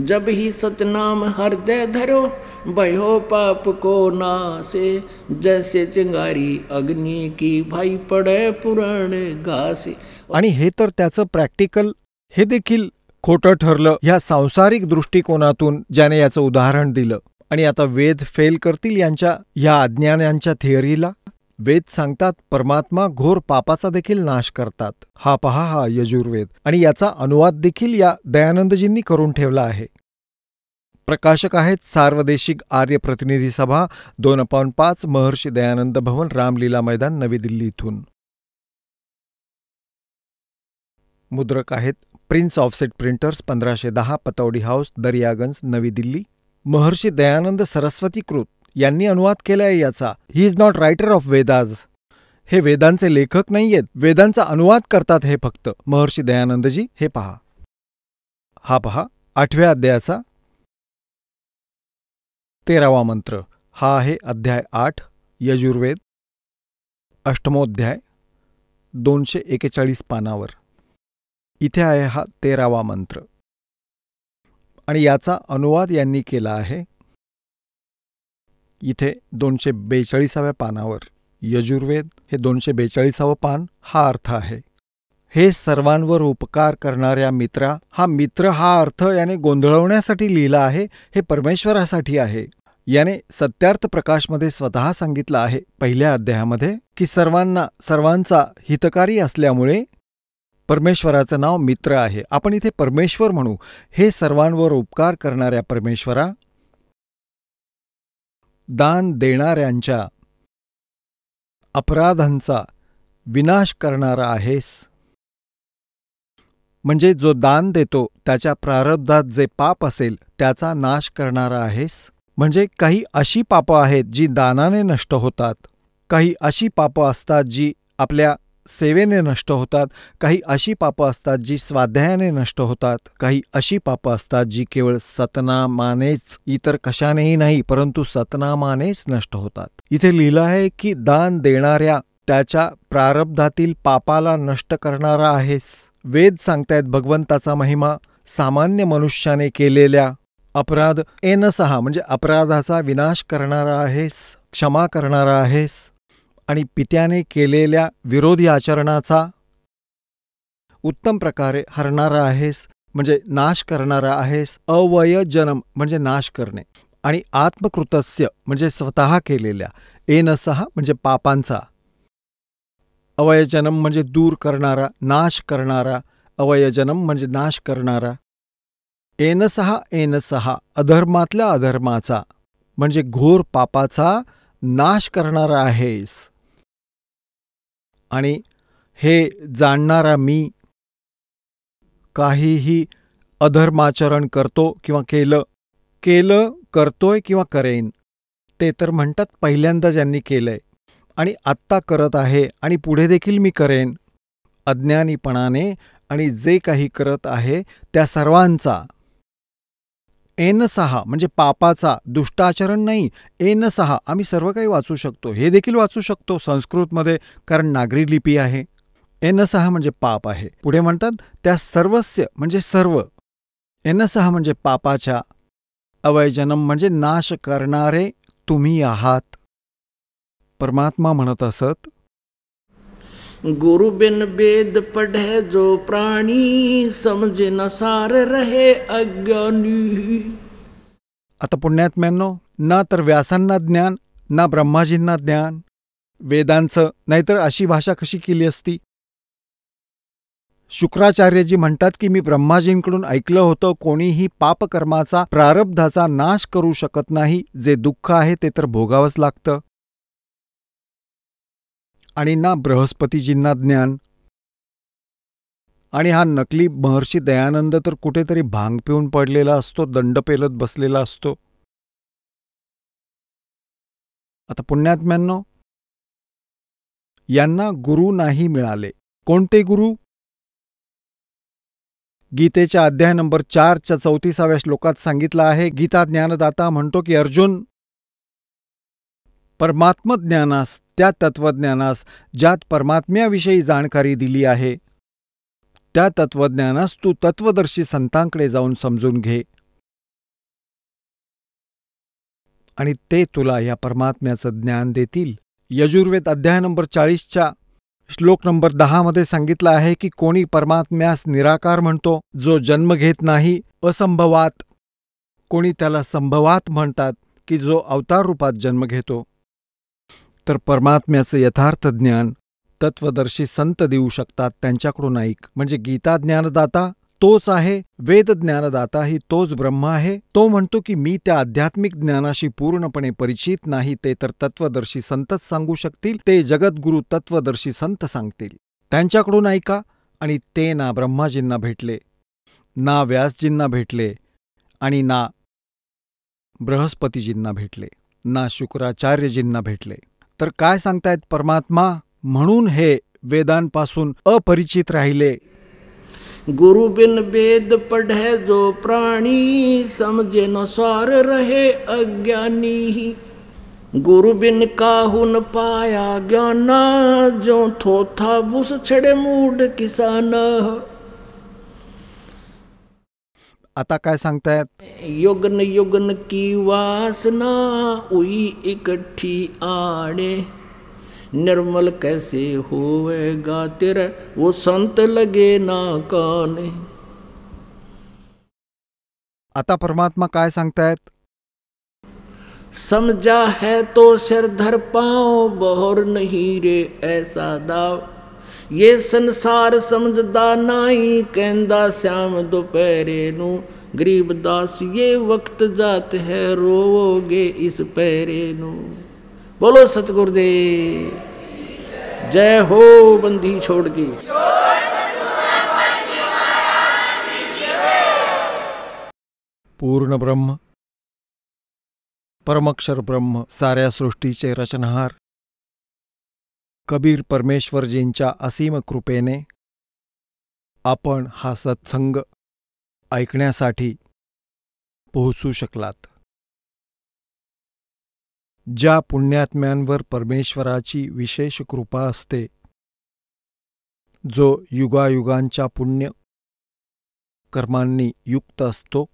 जब ही सतनाम हृदय धरो भयो पाप को नासे जैसे चिंगारी अग्नि की भाई पड़े पुराणे घासे. आणि हे तर त्याचं प्रॅक्टिकल, हे देखील खोटं ठरलं ह्या सांसारिक दृष्टिकोनातून ज्याने याचं उदाहरण दिलं. आणि आता वेद फेल करतील यांच्या ह्या अज्ञानांच्या थिअरीला. वेद सांगतात परमात्मा घोर पापाचा देखील नाश करतात. हा पहा, हा यजुर्वेद. आणि याचा अनुवाद देखील या दयानंदजींनी करून ठेवला आहे. प्रकाशक आहेत सार्वदेशिक आर्य प्रतिनिधी सभा 2/5 महर्षी दयानंद भवन, रामलीला मैदान, नवी दिल्ली इथून. मुद्रक आहेत prince offset printers, 1510 Pataudi house, Daryaganj, Navi Delhi. Maharshi Dayanand सरस्वतीकृत यांनी अनुवाद केलाय याचा. He is not writer of Vedas. हे वेदांचे लेखक नाहीयेत, वेदांचा अनुवाद करतात हे फक्त महर्षी दयानंदजी. हे पहा, हा पहा 8व्या अध्यायाचा 13वा मंत्र हा आहे अध्याय 8 यजुर्वेद, अष्टमोध्याय, 241 पानावर. इथे आहे हा 13वा मंत्र आणि याचा अनुवाद यांनी केला आहे इथे 242व्या पानावर. यजुर्वेद हे 242वं पान. हा अर्थ आहे, हे सर्वांवर उपकार करणाऱ्या मित्रा. हा मित्र हा अर्थ याने गोंधळवण्यासाठी लिहिला आहे, हे परमेश्वरासाठी आहे. याने सत्यार्थ प्रकाशमध्ये स्वतः सांगितलं आहे पहिल्या अध्यायामध्ये की सर्वांचा हितकारी असल्यामुळे परमेश्वराचं नाव मित्र आहे. आपण इथे परमेश्वर म्हणू. हे सर्वांवर उपकार करणाऱ्या परमेश्वरा, दान देणाऱ्यांच्या अपराधांचा विनाश करणारा आहेस. म्हणजे जो दान देतो त्याच्या प्रारब्धात जे पाप असेल त्याचा नाश करणारा आहेस. म्हणजे काही अशी पापं आहेत जी दानाने नष्ट होतात, काही अशी पापं असतात जी आपल्या सेवेने नष्ट होतात, काही अशी पापं असतात जी स्वाध्यायाने नष्ट होतात, काही अशी पापं असतात जी केवळ सतनामानेच, इतर कशानेही नाही परंतु सतनामानेच नष्ट होतात. इथे लिहिलं आहे की दान देणाऱ्या त्याच्या प्रारब्धातील पापाला नष्ट करणारा आहेस. वेद सांगतायत भगवंताचा महिमा. सामान्य मनुष्याने केलेल्या अपराध एनसहा म्हणजे अपराधाचा विनाश करणारा आहेस, क्षमा करणारा आहेस. आणि पित्याने केलेल्या विरोधी आचरणाचा उत्तम प्रकारे हरणारा आहेस, म्हणजे नाश करणारा आहेस. अवयजनम म्हणजे नाश करणे. आणि आत्मकृतस्य म्हणजे स्वतः केलेल्या, एनसहा म्हणजे पापांचा, अवयजनम म्हणजे दूर करणारा, नाश करणारा. अवयजनम म्हणजे नाश करणारा. एनसहा अधर्मातल्या अधर्माचा म्हणजे घोर पापाचा नाश करणारा आहेस. आणि हे जाणणारा मी काहीही अधर्माचरण करतो किंवा केलं करतोय किंवा करेन, ते तर म्हणतात पहिल्यांदा ज्यांनी केलंय आणि आत्ता करत आहे आणि पुढे देखील मी करेन, अज्ञानीपणाने आणि जे काही करत आहे त्या सर्वांचा. एनसहा म्हणजे पापाचा, दुष्टाचरण नाही. एनसहा आम्ही सर्व काही वाचू शकतो, हे देखील वाचू शकतो संस्कृतमध्ये कारण नागरी लिपी आहे. एनसहा म्हणजे पाप आहे. पुढे म्हणतात त्या सर्वस्य म्हणजे सर्व. एनसहा म्हणजे पापाच्या. अवयजनम म्हणजे नाश करणारे तुम्ही आहात. परमात्मा म्हणत असत, गुरु बिन वेद पढ़े जो प्राणी, समझे न सार रहे अज्ञानी. आता पुण्यात्म्यांनो, ना तर व्यासांना ज्ञान ना ब्रह्माजींना ज्ञान वेदांचं, नाहीतर अशी भाषा कशी केली असती. शुक्राचार्यजी म्हणतात की मी ब्रह्माजींकडून ऐकलं होतं कोणीही पापकर्माचा प्रारब्धाचा नाश करू शकत नाही. जे दुःख आहे ते तर भोगावंच लागतं. आणि ना बृहस्पतीजींना ज्ञान. आणि हा नकली महर्षी दयानंद तर कुठेतरी भांग पिऊन पडलेला असतो, दंड पेलत बसलेला असतो. आता पुण्यात्म्यांनो, यांना गुरु नाही मिळाले. कोणते गुरु? गीतेच्या अध्याय नंबर 4च्या 34व्या श्लोकात सांगितलं आहे. गीता ज्ञानदाता म्हणतो की अर्जुन, परमात्मज्ञानास, त्या तत्वज्ञानास ज्यात परमात्म्याविषयी जाणकारी दिली आहे त्या तत्वज्ञानास तू तत्वदर्शी संतांकडे जाऊन समजून घे आणि ते तुला या परमात्म्याचं ज्ञान देतील. यजुर्वेद अध्याय नंबर 40च्या श्लोक नंबर 10 सांगितलं आहे की कोणी परमात्म्यास निराकार म्हणतो, जो जन्म घेत नाही, असंभवात. कोणी त्याला संभवात म्हणतात की जो अवतार रूपात जन्म घेतो. तर परमात्म्याचं यथार्थ ज्ञान तत्वदर्शी संत देऊ शकतात, त्यांच्याकडून ऐक. म्हणजे गीता ज्ञानदाता तोच आहे, वेद ज्ञानदाताही तोच ब्रह्म आहे. तो म्हणतो की मी त्या आध्यात्मिक ज्ञानाशी पूर्णपणे परिचित नाही, ते तर तत्वदर्शी संतच सांगू शकतील. ते जगद्गुरु तत्वदर्शी संत सांगतील, त्यांच्याकडून ऐका. आणि ते ना ब्रह्माजींना भेटले, ना व्यासजींना भेटले, आणि ना बृहस्पतीजींना भेटले, ना शुक्राचार्यजींना भेटले. तर काय सांगतायत परमात्मा? म्हणून हे वेदांपासून अपरिचित राहिले. गुरु बिन वेद पढ़े जो प्राणी, समझे न सार रहे अज्ञानी। गुरु बिन काहू न पाया ज्ञाना, जो थोथा भूस छड़े मूड किसाना। आता काय सांगतायत? युगन युगन की वासना, उई इकट्ठी आड़े। निर्मल कैसे होवेगा तेरा, वो संत लगे ना काने। आता परमात्मा काय सांगतायत? समझा है तो सिर धर पाओ, बहोर नहीं रे ऐसा दाव। ये संसार समझदा नाई, कहंदा श्याम दोपहरे नू। गरीब दास ये वक्त जात है, रोवोगे इस पैरे नू। बोलो सतगुरुदेव, जय हो बंदी छोड़ की। पूर्ण ब्रह्म, परमक्षर ब्रह्म, साऱ्या सृष्टीचे रचनहार कबीर परमेश्वरजींच्या असीम कृपेने आपण हा सत्संग ऐकण्यासाठी पोहोचू शकलात. ज्या पुण्यात्म्यांवर परमेश्वराची विशेष कृपा असते, जो युगायुगांच्या पुण्य कर्मांनी युक्त असतो,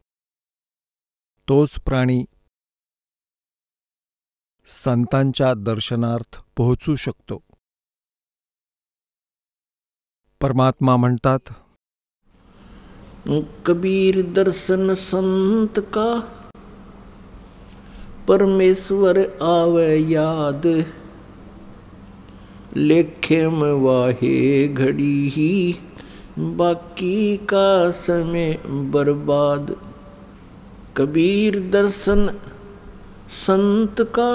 तोच प्राणी संतांच्या दर्शनार्थ पोहोचू शकतो. परमात्मा म्हणतात, कबीर दर्शन संत का, परमेश्वर आवे याद। लेखे में वाहे घड़ी ही, बाकी का समय बर्बाद। कबीर दर्शन संत का,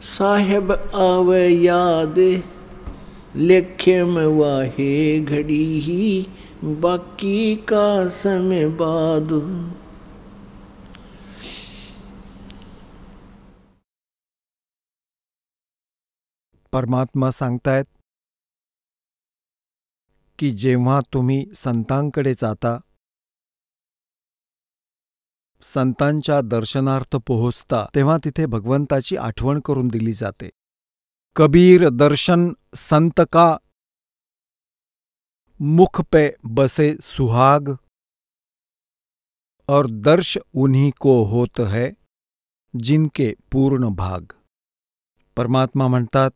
साहेब आवे याद। लेखे में वाहे घड़ी ही, बाकी का समय बाद। परमात्मा सांगतायत की जेव्हा तुम्ही संतांकडे जाता, संतांच्या दर्शनार्थ पोहोचता, तेव्हा तिथे भगवंताची आठवण करून दिली जाते. कबीर दर्शन संत का, मुख पे बसे सुहाग। और दर्श उन्हीं को होत है, जिनके पूर्ण भाग. परमात्मा म्हणतात,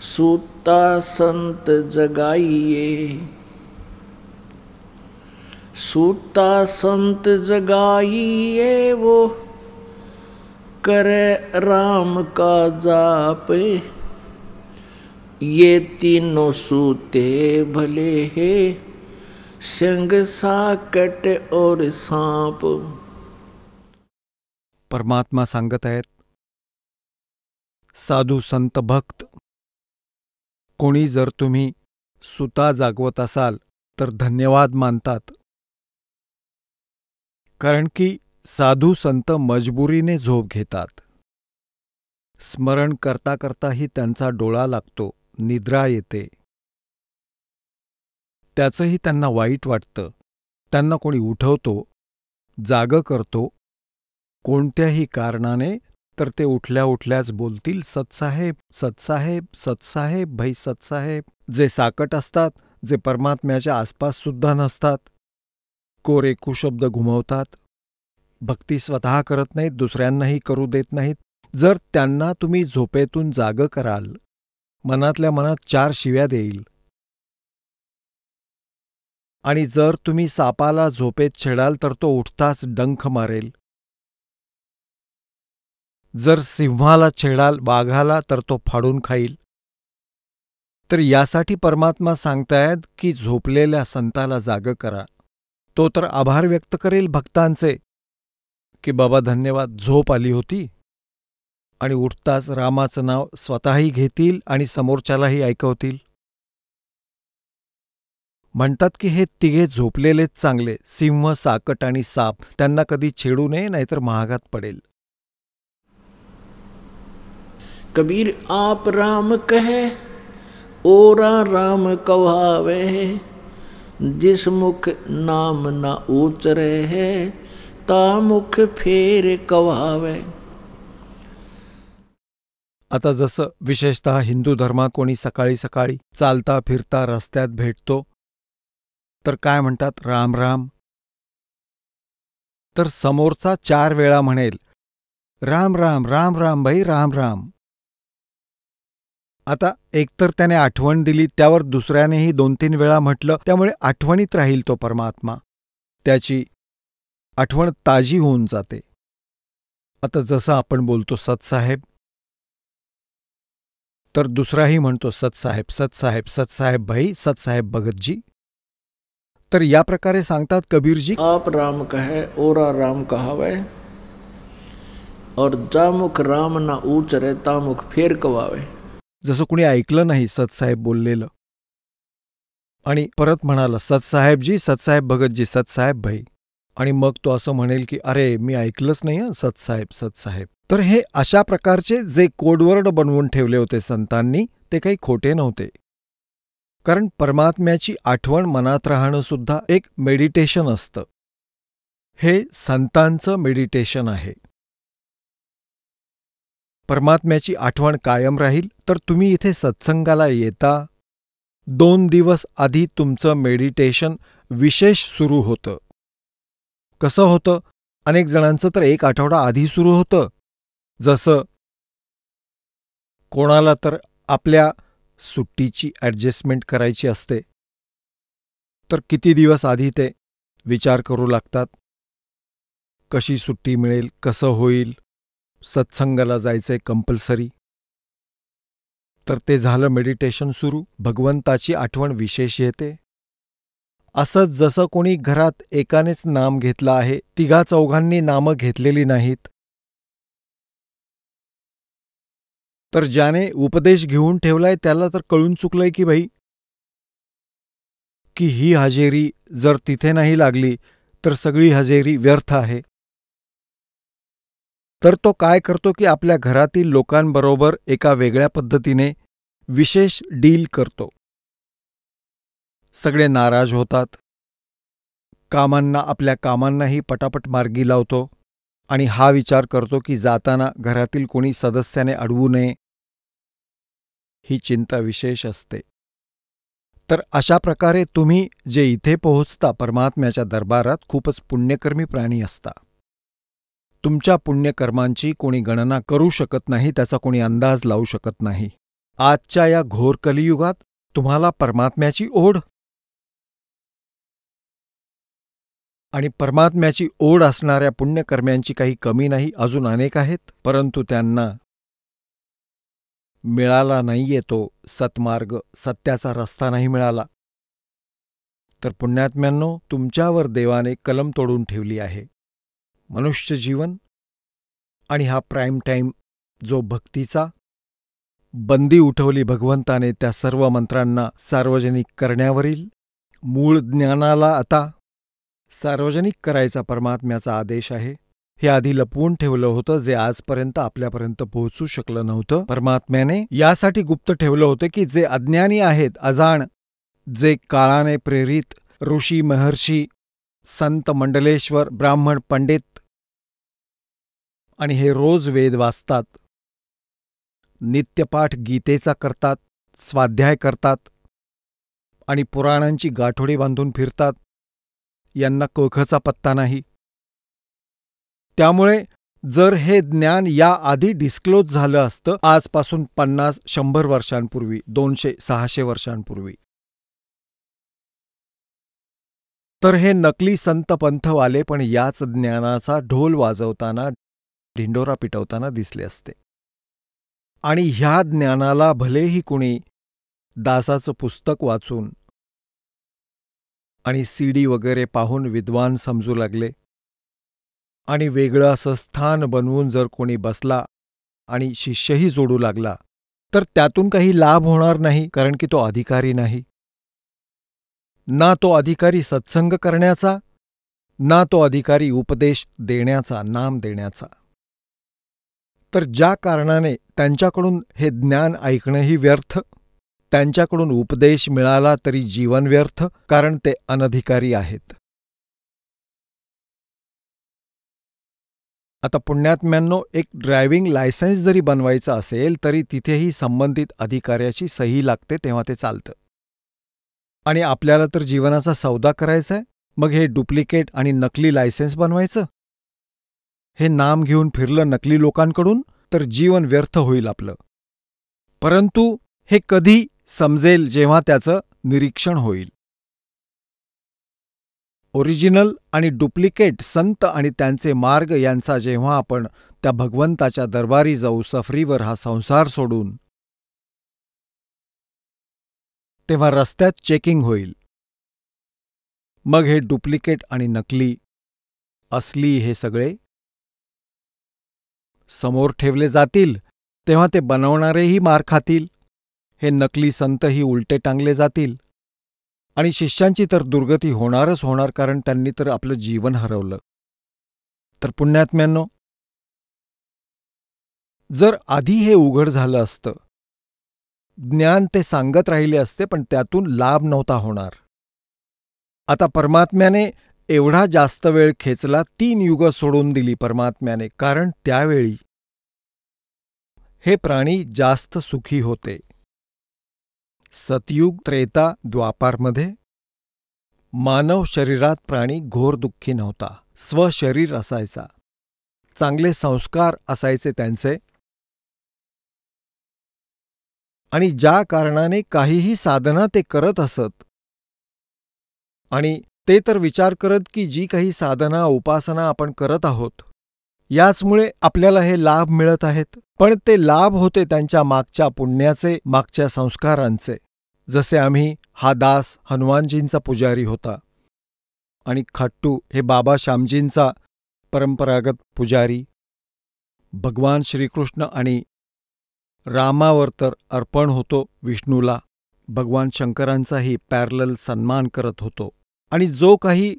सूता संत जगाइए, सूता संत जगाइए। वो करे राम का जाप, ये तीनों सूते भले है, संग साकट और सांप. परमात्मा सांगत आहेत, साधू संत भक्त कोणी जर तुम्ही सुता जागवत असाल तर धन्यवाद मानतात, कारण की साधू संत मजबुरीने झोप घेतात. स्मरण करता करताही त्यांचा डोळा लागतो, निद्रा येते. त्याचंही त्यांना वाईट वाटतं. त्यांना कोणी उठवतो, जागं करतो कोणत्याही कारणाने, तर ते उठल्या उठल्याच बोलतील, सतसाहेब सतसाहेब सतसाहेब भाई सतसाहेब. जे साकट असतात, जे परमात्म्याच्या आसपाससुद्धा नसतात, कोरे कुशब्द घुमवतात, भक्ती स्वतः करत नाहीत, दुसऱ्यांनाही करू देत नाहीत. जर त्यांना तुम्ही झोपेतून जागं कराल, मनातल्या मनात 4 शिव्या देईल. आणि जर तुम्ही सापाला झोपेत छेडाल तर तो उठताच डंख मारेल. जर सिंहाला छेडाल, वाघाला, तर तो फाडून खाईल. तर यासाठी परमात्मा सांगतायत की झोपलेल्या संताला जागं करा. तो तर आभार व्यक्त करेल भक्तांचे की बाबा धन्यवाद, झोप आली होती. आणि उठताच रामाचं नाव स्वतःही घेतील आणि समोरच्यालाही ऐकवतील. म्हणतात की हे तिघे झोपलेलेच चांगले, सिंह, साकट आणि साप. त्यांना कधी छेडू नये, नाहीतर महागात पडेल. कबीर आप राम कहे, ओरा राम कहावे, जिस मुख नाम ना उचरे है, ता मुख फेर कहावे. आता जसं विशेषतः हिंदू धर्मात कोणी सकाळी सकाळी चालता फिरता रस्त्यात भेटतो तर काय म्हणतात, राम राम. तर समोरचा 4 वेळा म्हणेल, राम राम राम राम भाई राम राम. आता एकतर त्याने आठवण दिली, त्यावर दुसऱ्यानेही 2-3 वेळा म्हटलं, त्यामुळे आठवणीत राहील तो परमात्मा, त्याची आठवण ताजी होऊन जाते. आता जसं आपण बोलतो सतसाहेब, तर दुसराही म्हणतो सतसाहेब सतसाहेब सतसाहेब भाई सतसाहेब भगतजी. तर या प्रकारे सांगतात कबीरजी, आप राम कहे ओरा राम कहावे, और जा मुख राम ना उचरे ता मुख फेर कवावे. जसं कुणी ऐकलं नाही सतसाहेब बोललेलं आणि परत म्हणाला सतसाहेबजी सतसाहेब भगतजी सतसाहेब भाई, आणि मग तो असं म्हणेल की अरे मी ऐकलंच नाही हं सतसाहेब सतसाहेब. तर हे अशा प्रकारचे जे कोडवर्ड बनवून ठेवले होते संतांनी, ते काही खोटे नव्हते. कारण परमात्म्याची आठवण मनात राहणं सुद्धा एक मेडिटेशन असतं. हे संतांचं मेडिटेशन आहे. परमात्म्याची आठवण कायम राहील तर तुम्ही इथे सत्संगाला येता, 2 दिवस आधी तुमचं मेडिटेशन विशेष सुरू होतं. कसं होतं, अनेक जणांचं तर 1 आठवडा आधी सुरू होतं. जसं कोणाला तर आपल्या सुट्टीची ॲडजस्टमेंट करायची असते, तर किती दिवस आधी ते विचार करू लागतात, कशी सुट्टी मिळेल, कसं होईल, सत्संगाला जायचंय कंपल्सरी. तर ते झालं मेडिटेशन सुरू, भगवंताची आठवण विशेष येते. असंच जसं कोणी घरात एकानेच नाम घेतलं आहे, 3-4 नामं घेतलेली नाहीत, तर ज्याने उपदेश घेऊन ठेवलाय त्याला तर कळून चुकलंय की भाई की ही हजेरी जर तिथे नाही लागली तर सगळी हजेरी व्यर्थ आहे. तर तो काय करतो की आपल्या घरातील लोकांबरोबर एका वेगळ्या पद्धतीने विशेष डील करतो. सगळे नाराज होतात, आपल्या कामांनाही पटापट मार्गी लावतो आणि हा विचार करतो की जाताना घरातील कोणी सदस्याने अडवू नये, ही चिंता विशेष असते. तर अशा प्रकारे तुम्ही जे इथे पोहोचता परमात्म्याच्या दरबारात, खूपच पुण्यकर्मी प्राणी असता. तुमच्या पुण्यकर्मांची कोणी गणना करू शकत नाही, त्याचा कोणी अंदाज लावू शकत नाही. आजच्या या घोर कलियुगात तुम्हाला परमात्म्याची ओढ आणि परमात्म्याची ओढ असणाऱ्या पुण्यकर्म्यांची काही कमी नाही, अजून अनेक आहेत, परंतु त्यांना मिळाला नाहीये तो सत्मार्ग, सत्याचा रस्ता नाही मिळाला. तर पुण्यात्म्यांनो, तुमच्यावर देवाने कलम तोडून ठेवली आहे. मनुष्य जीवन आणि हा प्राईम टाईम जो भक्तीचा बंदी उठवली भगवंताने त्या सर्व मंत्रांना सार्वजनिक करण्यावरील, मूळ ज्ञानाला आता सार्वजनिक करायचा परमात्म्याचा आदेश आहे. हे आधी लपवून ठेवलं होतं, जे आजपर्यंत आपल्यापर्यंत पोहोचू शकलं नव्हतं. परमात्म्याने यासाठी गुप्त ठेवलं होतं की जे अज्ञानी आहेत, अजाण, जे काळाने प्रेरित ऋषी महर्षी संत मंडलेश्वर ब्राह्मण पंडित आणि हे रोज वेद वाचतात, नित्यपाठ गीतेचा करतात, स्वाध्याय करतात आणि पुराणांची गाठोडी बांधून फिरतात, यांना कळखचा पत्ता नाही. त्यामुळे जर हे ज्ञान याआधी डिस्क्लोज झालं असतं आजपासून 50-100 वर्षांपूर्वी, 200-600 वर्षांपूर्वी, तर हे नकली संत पंथवाले पण याच ज्ञानाचा ढोल वाजवताना, ढिंडोरा पिटवताना दिसले असते. आणि ह्या ज्ञानाला भलेही कुणी दासाचं पुस्तक वाचून आणि CD वगैरे पाहून विद्वान समजू लागले आणि वेगळं असं स्थान बनवून जर कोणी बसला आणि शिष्यही जोडू लागला, तर त्यातून काही लाभ होणार नाही, कारण की तो अधिकारी नाही. ना तो अधिकारी सत्संग करण्याचा, ना तो अधिकारी उपदेश देण्याचा, नाम देण्याचा. तर ज्या कारणाने त्यांच्याकडून हे ज्ञान ऐकणंही व्यर्थ त्यांच्याकडून उपदेश मिळाला तरी जीवन व्यर्थ, कारण ते अनधिकारी आहेत. आता पुण्यात्म्यांनो, एक ड्रायव्हिंग लायसन्स जरी बनवायचं असेल तरी तिथेही संबंधित अधिकाऱ्याची सही लागते, तेव्हा ते चालतं. आणि आपल्याला तर जीवनाचा सौदा करायचा आहे, मग हे डुप्लिकेट आणि नकली लायसन्स बनवायचं? हे नाम घेऊन फिरलं नकली लोकांकडून तर जीवन व्यर्थ होईल आपलं. परंतु हे कधी समजेल जेव्हा त्याचं निरीक्षण होईल. ओरिजिनल आणि डुप्लिकेट संत आणि त्यांचे मार्ग यांचा जेव्हा आपण त्या भगवंताच्या दरबारी जाऊ सफरीवर हा संसार सोडून, तेव्हा रस्त्यात चेकिंग होईल. मग हे डुप्लिकेट आणि नकली असली हे सगळे समोर ठेवले जातील, तेव्हा ते बनवणारेही मार खातील, हे नकली संतही उलटे टांगले जातील, आणि शिष्यांची तर दुर्गती होणारच होणार, कारण त्यांनी तर आपलं जीवन हरवलं. तर पुण्यात्म्यांनो, जर आधी हे उघड झालं असतं, ज्ञान ते सांगत राहिले असते, पण त्यातून लाभ नव्हता होणार. आता परमात्म्याने एवढा जास्त वेळ खेचला, 3 युग सोडून दिली परमात्म्याने, कारण त्यावेळी हे प्राणी जास्त सुखी होते. सतयुग, त्रेता, द्वापारमध्ये मानव शरीरात प्राणी घोर दुःखी नव्हता. स्वशरीर असायचा, चांगले संस्कार असायचे त्यांचे, आणि ज्या कारणाने काहीही साधना ते करत असत, आणि ते तर विचार करत की जी काही साधना उपासना आपण करत आहोत याचमुळे आपल्याला हे लाभ मिळत आहेत, पण ते लाभ होते त्यांच्या मागच्या पुण्याचे, मागच्या संस्कारांचे. जसे आम्ही हा दास हनुमानजींचा पुजारी होता, आणि खट्टू हे बाबा श्यामजींचा परंपरागत पुजारी. भगवान श्रीकृष्ण आणि रामावर तर अर्पण होतो विष्णूला, भगवान शंकरांचाही पॅरलल सन्मान करत होतो. आणि जो काही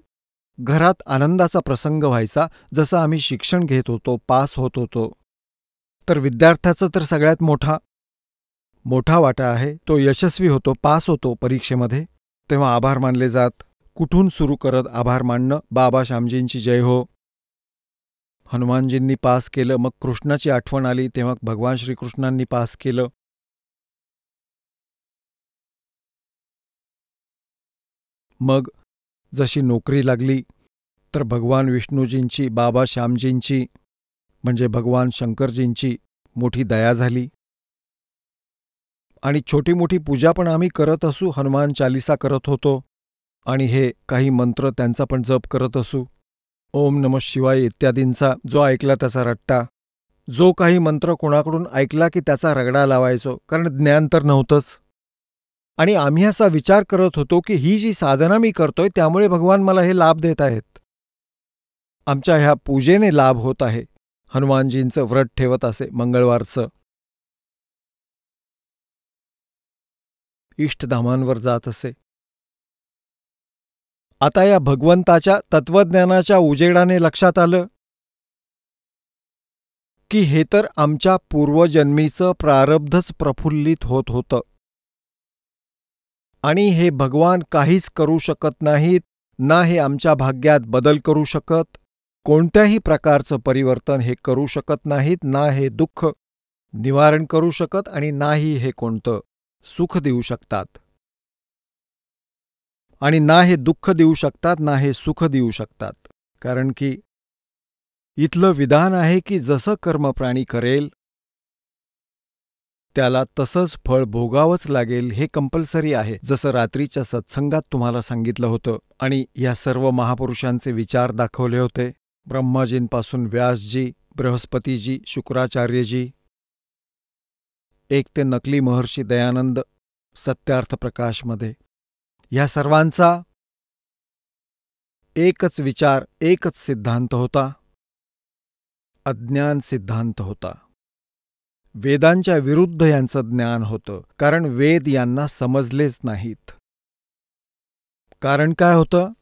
घरात आनंदाचा प्रसंग व्हायचा, जसं आम्ही शिक्षण घेत होतो, पास होत होतो, तर विद्यार्थ्याचा तर सगळ्यात मोठा वाटा आहे, तो यशस्वी होतो, पास होतो परीक्षेमध्ये, तेव्हा आभार मानले जात. कुठून सुरू करत आभार मानणं? बाबा श्यामजींची जय हो, हनुमानजींनी पास केलं, मग कृष्णाची आठवण आली तेव्हा भगवान श्रीकृष्णांनी पास केलं. मग जशी नोकरी लागली तर भगवान विष्णूजींची, बाबा श्यामजींची म्हणजे भगवान शंकरजींची मोठी दया झाली. आणि छोटी मोठी पूजा पण आम्ही करत असू, हनुमान चालिसा करत होतो, आणि हे काही मंत्र त्यांचा पण जप करत असू, ओम नमः शिवाय इत्यादींचा. जो ऐकला त्याचा रट्टा, जो काही मंत्र कोणाकडून ऐकला की त्याचा रगडा लावायचो, कारण ज्ञान तर नव्हतंच. आणि आम्ही असा विचार करत होतो की ही जी साधना मी करतोय त्यामुळे भगवान मला हे लाभ देत आहेत, आमच्या ह्या पूजेने लाभ होत आहे. हनुमानजींचं व्रत ठेवत असे, मंगळवारचं, इष्टधामांवर जात असे. आता या भगवंताच्या तत्वज्ञानाच्या उजेडाने लक्षात आलं की हे तर आमच्या पूर्वजन्मीचं प्रारब्धच प्रफुल्लित होत होतं, आणि हे भगवान काहीच करू शकत नाहीत, ना हे आमच्या भाग्यात बदल करू शकत, कोणत्याही प्रकारचं परिवर्तन हे करू शकत नाहीत, ना हे दुःख निवारण करू शकत, आणि नाही हे कोणतं सुख देऊ शकतात, आणि ना हे दुःख देऊ शकतात, ना हे सुख देऊ शकतात. कारण की इथलं विधान आहे की जसं कर्म प्राणी करेल त्याला तसंच फळ भोगावंच लागेल, हे कंपल्सरी आहे. जसं रात्रीच्या सत्संगात तुम्हाला सांगितलं होतं, आणि या सर्व महापुरुषांचे विचार दाखवले होते, ब्रह्माजींपासून व्यासजी, बृहस्पतीजी, शुक्राचार्यजी, एक ते नकली महर्षी दयानंद सत्यार्थ प्रकाशमध्ये. ह्या सर्वांचा एकच विचार, एकच सिद्धांत होता, अज्ञान सिद्धांत होता. वेदांच्या विरुद्ध यांचं ज्ञान होतं, कारण वेद यांना समजलेच नाहीत. कारण काय होतं?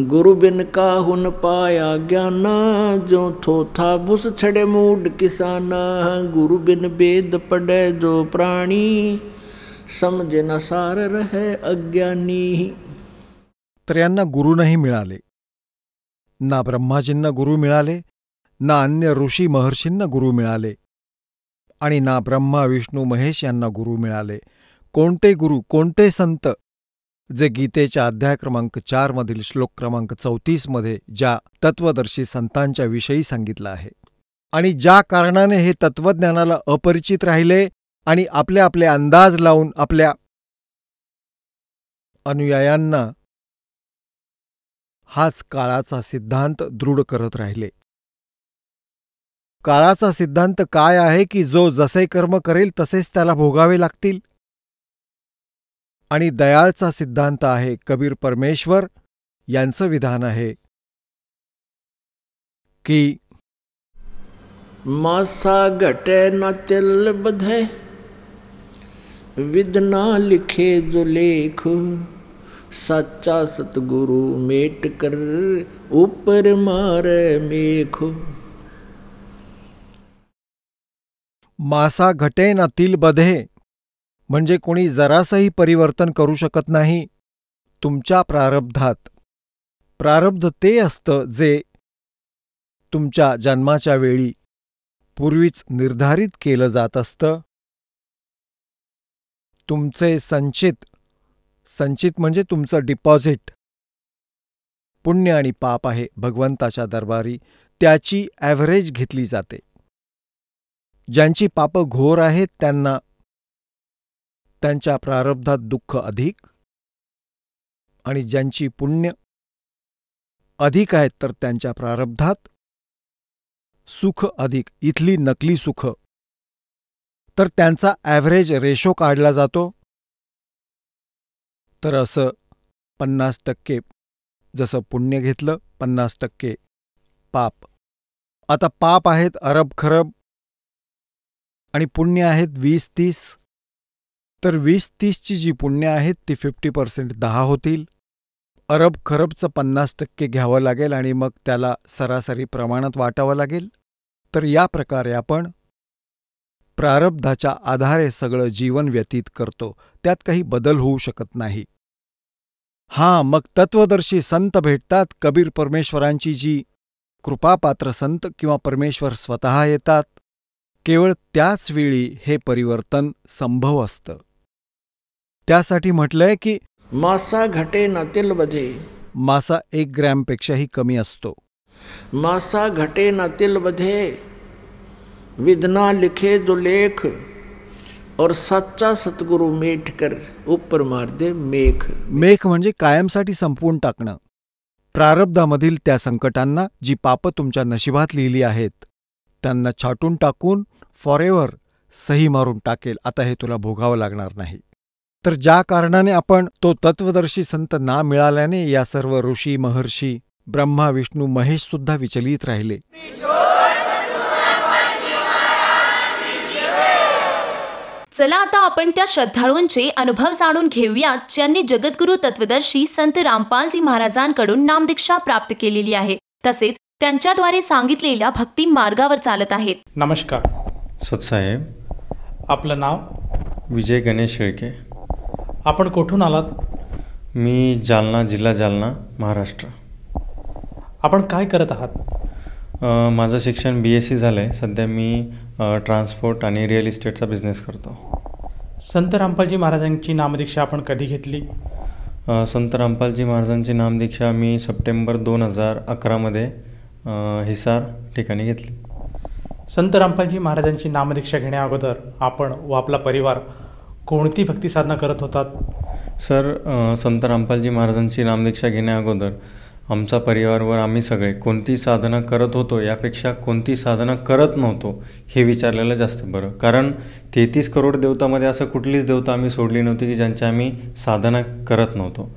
गुरु बिन काहुन पाया ज्ञाना, जो थोथा भुस छड़े मूड किसाना. गुरु बिन वेद पढ़े जो प्राणी, समझे न सार रहे अज्ञानी. तर यांना गुरु नाही मिळाले. ना ब्रह्माजींना गुरु मिळाले, ना अन्य ऋषी महर्षींना गुरु मिळाले आणि ना ब्रह्मा विष्णू महेश यांना गुरु मिळाले. कोणते गुरु, कोणते संत जे गीतेच्या अध्याय क्रमांक 4 मधील श्लोक क्रमांक 34 मध्ये ज्या तत्वदर्शी संतांच्या विषयी सांगितलं आहे आणि ज्या कारणाने हे तत्वज्ञानाला अपरिचित राहिले आणि आपले आपले अंदाज लावून आपल्या अनुयायांना हाच काळाचा सिद्धांत दृढ करत राहिले. काळाचा सिद्धांत काय आहे की जो जसे कर्म करेल तसेच त्याला भोगावे लागतील. आणि दयाळचा सिद्धांत आहे, कबीर परमेश्वर यांचं विधान आहे की मासा घटे न तिल बधे विद ना लिखे जो लेख सच्चा सतगुरु मेट कर ऊपर मारे मेख. मासा घटे ना तिल बधे म्हणजे कोणी जरासही परिवर्तन करू शकत नाही तुमच्या प्रारब्धात. प्रारब्ध ते असतं जे तुमच्या जन्माच्या वेळी पूर्वीच निर्धारित केलं जात असतं. तुमचे संचित म्हणजे तुमचं डिपॉझिट पुण्य आणि पाप आहे भगवंताच्या दरबारी, त्याची ॲव्हरेज घेतली जाते. ज्यांची पापं घोर आहेत त्यांना त्यांच्या प्रारब्धात दुःख अधिक आणि ज्यांची पुण्य अधिक आहेत तर त्यांच्या प्रारब्धात सुख अधिक. इथली नकली सुख तर त्यांचा ॲव्हरेज रेशो काढला जातो. तर असं 50% जसं पुण्य घेतलं 50% पाप. आता पाप आहेत अरब खरब आणि पुण्य आहेत 20-30. तर 20-30ची जी पुण्य आहेत ती 50% 10 होतील. अरब खरबचं 50% घ्यावं लागेल आणि मग त्याला सरासरी प्रमाणात वाटावं लागेल. तर या प्रकारे आपण प्रारब्धाच्या आधारे सगळं जीवन व्यतीत करतो. त्यात काही बदल होऊ शकत नाही. हां, मग तत्वदर्शी संत भेटतात. कबीर परमेश्वरांची जी कृपापात्र संत किंवा परमेश्वर स्वतः येतात. केवळ त्याच वेळी हे परिवर्तन संभव असतं. त्यासाठी म्हटलंय की मासा घटे न तिल बधे. मासा 1 ग्रॅमपेक्षाही कमी असतो. मासा घटे न तिल बधे विधना लिखे जो लेख और सच्चा सतगुरु मेट कर ऊपर मार दे मेख. मेख म्हणजे कायमसाठी संपवून टाकणं. प्रारब्धामधील त्या संकटांना, जी पापं तुमच्या नशिबात लिहिली आहेत त्यांना छाटून टाकून फॉरेव्हर सही मारून टाकेल. आता हे तुला भोगावं लागणार नाही. तर ज्या कारणाने आपण तो तत्वदर्शी संत ना मिळाल्याने या सर्व ऋषी महर्षी ब्रह्मा विष्णू महेश सुद्धा विचलित राहिले. चला आता आपण त्या श्रद्धाळूंचे अनुभव जाणून घेऊयात ज्यांनी जगद्गुरु तत्वदर्शी संत रामपालजी महाराजांकडून नामदीक्षा प्राप्त केलेली आहे, तसेच त्यांच्याद्वारे सांगितलेल्या भक्ती मार्गावर चालत आहेत. नमस्कार सतसाहेब. आपलं नाव? विजय गणेश शेळके. आपण कुठून आलात? मी जालना, जिल्हा जालना, महाराष्ट्र. आपण काय करत आहात? माझं शिक्षण BSc झालं आहे. सध्या मी ट्रान्सपोर्ट आणि रिअल इस्टेटचा बिझनेस करतो. संत रामपालजी महाराजांची नामदीक्षा आपण कधी घेतली? संत रामपालजी महाराजांची नामदीक्षा मी सप्टेंबर 2011मध्ये हिसार ठिकाणी घेतली. संत रामपालजी महाराजांची नामदीक्षा घेण्या अगोदर आपण व आपला परिवार कोणती भक्ती साधना करत होतात? सर, संत रामपालजी महाराजांची नामदीक्षा घेण्या अगोदर आमचा परिवार व आम्ही सगळे कोणती साधना करत होतो यापेक्षा कोणती साधना करत नव्हतो हे विचारलेलं जास्त बरं. कारण 33 करोड देवतामध्ये असं कुठलीच देवता आम्ही सोडली नव्हती की ज्यांच्या आम्ही साधना करत नव्हतो.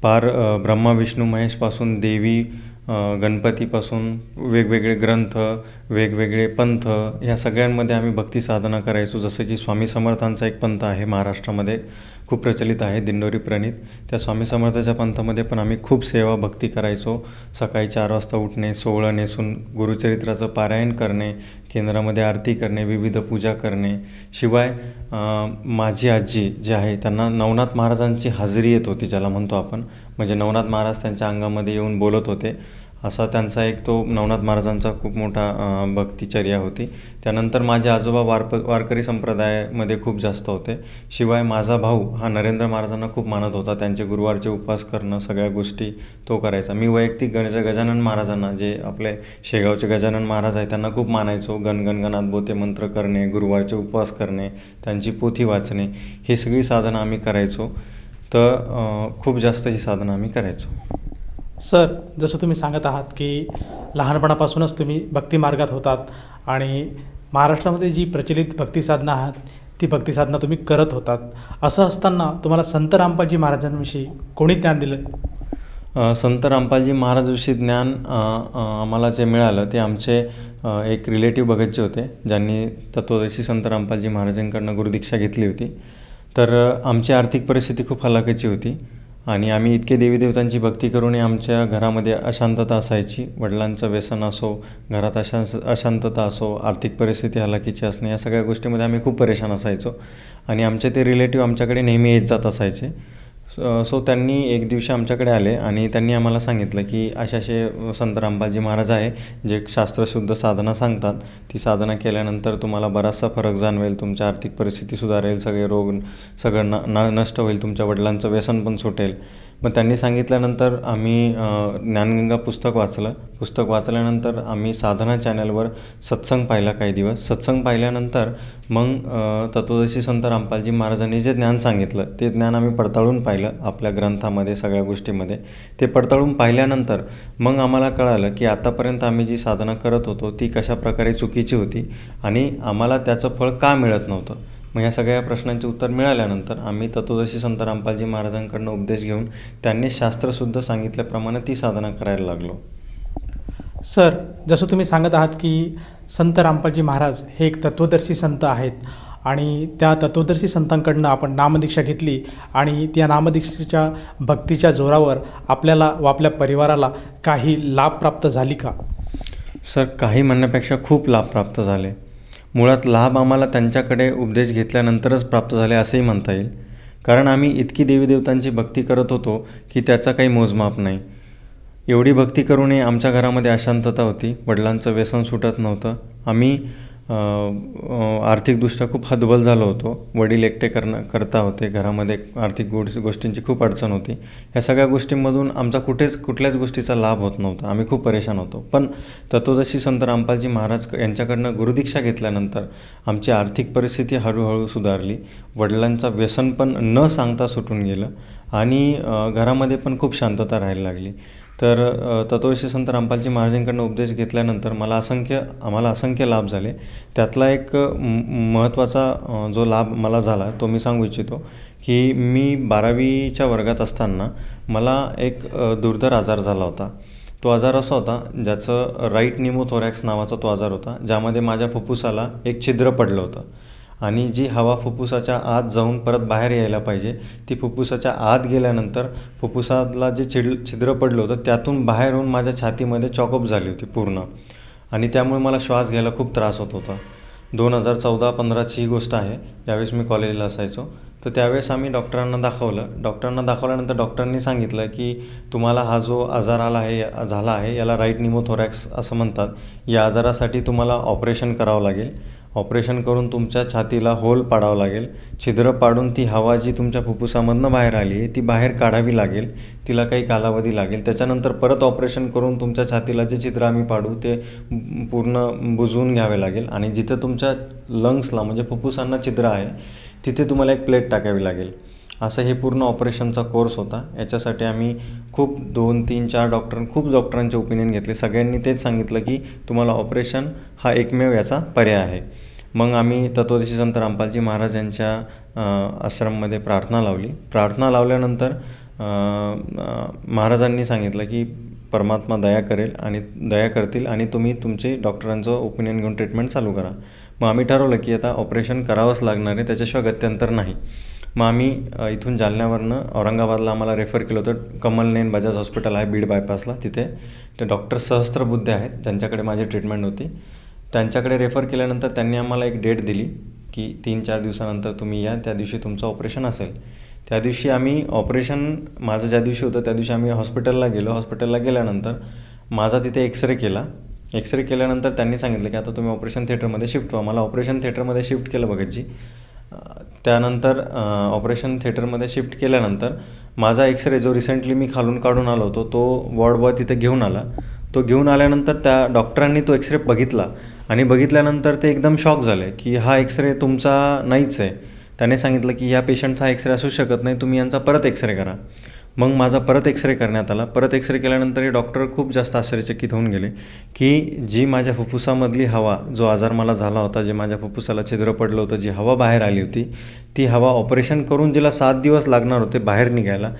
पार ब्रह्मा विष्णू महेशपासून देवी गणपतीपासून वेगवेगळे ग्रंथ, वेगवेगळे पंथ, ह्या सगळ्यांमध्ये आम्ही भक्ती साधना करायचो. जसं की स्वामी समर्थांचा एक पंथ आहे महाराष्ट्रामध्ये, खूप प्रचलित आहे, दिंडोरी प्रणीत. त्या स्वामी समर्थाच्या पंथामध्ये पण आम्ही खूप सेवा भक्ती करायचो. सकाळी 4 वाजता उठणे, सोवळं नेसून गुरुचरित्राचं पारायण करणे, केंद्रामध्ये आरती करणे, विविध पूजा करणे. शिवाय माझी आजी जे आहे त्यांना नवनाथ महाराजांची हाजरी येत होती, ज्याला म्हणतो आपण. म्हणजे नवनाथ महाराज त्यांच्या अंगामध्ये येऊन बोलत होते, असा त्यांचा एक तो नवनाथ महाराजांचा खूप मोठा भक्तिचर्या होती. त्यानंतर माझे आजोबा वारकरी संप्रदायामध्ये खूप जास्त होते. शिवाय माझा भाऊ हा नरेंद्र महाराजांना खूप मानत होता. त्यांचे गुरुवारचे उपवास करणं, सगळ्या गोष्टी तो करायचा. मी वैयक्तिक गजानन महाराजांना, जे आपले शेगावचे गजानन महाराज आहे, त्यांना खूप मानायचो. गणगणगणात बोते मंत्र करणे, गुरुवारचे उपवास करणे, त्यांची पोथी वाचणे, ही सगळी साधनं आम्ही करायचो. तर खूप जास्त ही साधनं आम्ही करायचो. सर, जसं तुम्ही सांगत आहात की लहानपणापासूनच तुम्ही भक्तिमार्गात होतात आणि महाराष्ट्रामध्ये जी प्रचलित भक्तिसाधना आहात ती भक्तिसाधना तुम्ही करत होतात. असं असताना तुम्हाला संत रामपालजी महाराजांविषयी कोणी ज्ञान दिलं? संत रामपालजी महाराजांविषयी ज्ञान आम्हाला जे मिळालं ते आमचे एक रिलेटिव्ह बघतचे होते, ज्यांनी तत्वदर्शी संत रामपालजी महाराजांकडनं गुरुदीक्षा घेतली होती. तर आमची आर्थिक परिस्थिती खूप हलाखीची होती आणि आम्ही इतके देवीदेवतांची भक्ती करूनही आमच्या घरामध्ये अशांतता असायची. वडिलांचं व्यसन असो, घरात अशांतता असो, आर्थिक परिस्थिती हलाखीची असणे, या सगळ्या गोष्टीमध्ये आम्ही खूप परेशान असायचो. आणि आमचे ते रिलेटिव्ह आमच्याकडे नेहमी येत जात असायचे. सो त्यांनी एक दिवशी आमच्याकडे आले आणि त्यांनी आम्हाला सांगितलं की असे संत रामपालजी महाराज आहे, जे शास्त्रशुद्ध साधना सांगतात. ती साधना केल्यानंतर तुम्हाला बराचसा फरक जाणवेल, तुमच्या आर्थिक परिस्थिती सुधारेल, सगळे रोग सगळं नष्ट होईल, तुमच्या वडिलांचं व्यसन पण सुटेल. मग त्यांनी सांगितल्यानंतर आम्ही ज्ञानगंगा पुस्तक वाचलं. पुस्तक वाचल्यानंतर आम्ही साधना चॅनलवर सत्संग पाहिला काही दिवस. सत्संग पाहिल्यानंतर मग तत्वदर्शी संत रामपालजी महाराजांनी जे ज्ञान सांगितलं ते ज्ञान आम्ही पडताळून पाहिलं आपल्या ग्रंथामध्ये, सगळ्या गोष्टीमध्ये. ते पडताळून पाहिल्यानंतर मग आम्हाला कळालं की आतापर्यंत आम्ही जी साधना करत होतो ती कशाप्रकारे चुकीची होती आणि आम्हाला त्याचं फळ का मिळत नव्हतं. मग ह्या सगळ्या प्रश्नांचे उत्तर मिळाल्यानंतर आम्ही तत्वदर्शी संत रामपालजी महाराजांकडून उपदेश घेऊन त्यांनी शास्त्रशुद्ध सांगितल्याप्रमाणे ती साधना करायला लागलो. सर, जसं तुम्ही सांगत आहात की संत रामपालजी महाराज हे एक तत्वदर्शी संत आहेत आणि त्या तत्वदर्शी संतांकडनं आपण नामदीक्षा घेतली आणि त्या नामदीक्षेच्या भक्तीच्या जोरावर आपल्याला व आपल्या परिवाराला काही लाभ प्राप्त झाली का? सर, काही म्हणण्यापेक्षा खूप लाभ प्राप्त झाले. मुळात लाभ आम्हाला त्यांच्याकडे उपदेश घेतल्यानंतरच प्राप्त झाले असंही म्हणता येईल. कारण आम्ही इतकी देवीदेवतांची भक्ती करत होतो की त्याचा काही मोजमाप नाही. एवढी भक्ती करूनही आमच्या घरामध्ये अशांतता होती, वडिलांचं व्यसन सुटत नव्हतं. आम्ही आर्थिकदृष्ट्या खूप हतबल झालो होतो. वडील एकटे करता होते, घरामध्ये आर्थिक गोष्टींची खूप अडचण होती. ह्या सगळ्या गोष्टींमधून आमचा कुठल्याच गोष्टीचा लाभ होत नव्हता. आम्ही खूप परेशान होतो. पण तत्वदर्शी संत रामपालजी महाराज यांच्याकडनं गुरुदीक्षा घेतल्यानंतर आमची आर्थिक परिस्थिती हळूहळू सुधारली. वडिलांचं व्यसन पण न सांगता सुटून गेलं आणि घरामध्ये पण खूप शांतता राहायला लागली. तर तत्वदर्शी संत रामपालजी महाराजांकडून उपदेश घेतल्यानंतर आम्हाला असंख्य लाभ झाले. त्यातला एक महत्त्वाचा जो लाभ मला झाला तो मी सांगू इच्छितो की मी 12वीच्या वर्गात असताना मला एक दुर्धर आजार झाला होता. तो आजार असा होता ज्याचं राईट निमोथोरॅक्स नावाचा तो आजार होता, ज्यामध्ये माझ्या फुफ्फुसाला एक छिद्र पडलं होतं आणि जी हवा फुफ्फुसाच्या आत जाऊन परत बाहेर यायला पाहिजे ती फुफ्फुसाच्या आत गेल्यानंतर फुफ्फुसाला जे छिद्र पडलं होतं त्यातून बाहेर होऊन माझ्या छातीमध्ये चॉकअप झाली होती पूर्ण. आणि त्यामुळे मला श्वास घ्यायला खूप त्रास होत होता. 2014-15ची ही गोष्ट आहे. यावेळेस मी कॉलेजला असायचो. तर त्यावेळेस आम्ही डॉक्टरांना दाखवलं. डॉक्टरांना दाखवल्यानंतर डॉक्टरांनी सांगितलं की तुम्हाला हा जो आजार झाला आहे याला राईट निमोथोरॅक्स असं म्हणतात. या आजारासाठी तुम्हाला ऑपरेशन करावं लागेल. ऑपरेशन करून तुमच्या छातीला होल पाडावं लागेल. छिद्र पाडून ती हवा जी तुमच्या फुफ्फुसामधनं बाहेर आली आहे ती बाहेर काढावी लागेल. तिला काही कालावधी लागेल. त्याच्यानंतर परत ऑपरेशन करून तुमच्या छातीला जे छिद्र आम्ही पाडू ते पूर्ण बुजवून घ्यावे लागेल आणि जिथे तुमच्या लंग्सला म्हणजे फुफ्फुसांना छिद्र आहे तिथे तुम्हाला एक प्लेट टाकावी लागेल. असं हे पूर्ण ऑपरेशनचा कोर्स होता. याच्यासाठी आम्ही खूप 2-3-4 खूप डॉक्टरांचे ओपिनियन घेतले. सगळ्यांनी तेच सांगितलं की तुम्हाला ऑपरेशन हा एकमेव याचा पर्याय आहे. मग आम्ही तत्वदर्शी संत रामपालजी महाराज यांच्या आश्रममध्ये प्रार्थना लावली. प्रार्थना लावल्यानंतर महाराजांनी सांगितलं की परमात्मा दया करतील आणि तुम्ही तुमचे डॉक्टरांचं ओपिनियन घेऊन ट्रीटमेंट चालू करा. मग आम्ही ठरवलं की आता ऑपरेशन करावंच लागणार आहे, त्याच्याशिवाय गत्यंतर नाही. मग आम्ही इथून जालन्यावरनं औरंगाबादला आम्हाला रेफर केलं होतं. कमलनयन बजाज हॉस्पिटल आहे बीड बायपासला, तिथे ते डॉक्टर सहस्त्रबुद्धे आहेत ज्यांच्याकडे माझी ट्रीटमेंट होती. त्यांच्याकडे रेफर केल्यानंतर त्यांनी आम्हाला एक डेट दिली की 3-4 दिवसानंतर तुम्ही या, त्या दिवशी तुमचं ऑपरेशन असेल. त्या दिवशी आम्ही ऑपरेशन माझं ज्या दिवशी होतं त्या दिवशी आम्ही हॉस्पिटलला गेलो. हॉस्पिटलला गेल्यानंतर माझा तिथे एक्सरे केला. एक्सरे केल्यानंतर त्यांनी सांगितलं की आता तुम्ही ऑपरेशन थिएटरमध्ये शिफ्ट व्हा. मला ऑपरेशन थिएटरमध्ये शिफ्ट केलं भगतजी. त्यानंतर ऑपरेशन थिएटरमध्ये शिफ्ट केल्यानंतर माझा एक्सरे जो रिसेंटली मी खालून काढून आलो होतो तो वॉर्ड बॉय तिथे घेऊन आला. तो घेऊन आल्यानंतर त्या डॉक्टरांनी तो एक्सरे बघितला आणि बघितल्यानंतर ते एकदम शॉक झाले की हा एक्सरे तुमचा नाहीच आहे. त्याने सांगितलं की या पेशंटचा हा एक्सरे असू शकत नाही, तुम्ही यांचा परत एक्सरे करा. मग माझा परत एक्सरे करण्यात आला. परत एक्सरे केल्यानंतर डॉक्टर खूप जास्त आश्चर्यचकित होऊन गेले की जी माझ्या फुफ्फुसामधली हवा, जो आजार मला झाला होता, जे माझ्या फुफ्फुसाला छिद्र पडलं होतं, जी हवा बाहेर आली होती, ती हवा ऑपरेशन करून जिला 7 दिवस लागणार होते बाहेर निघायला,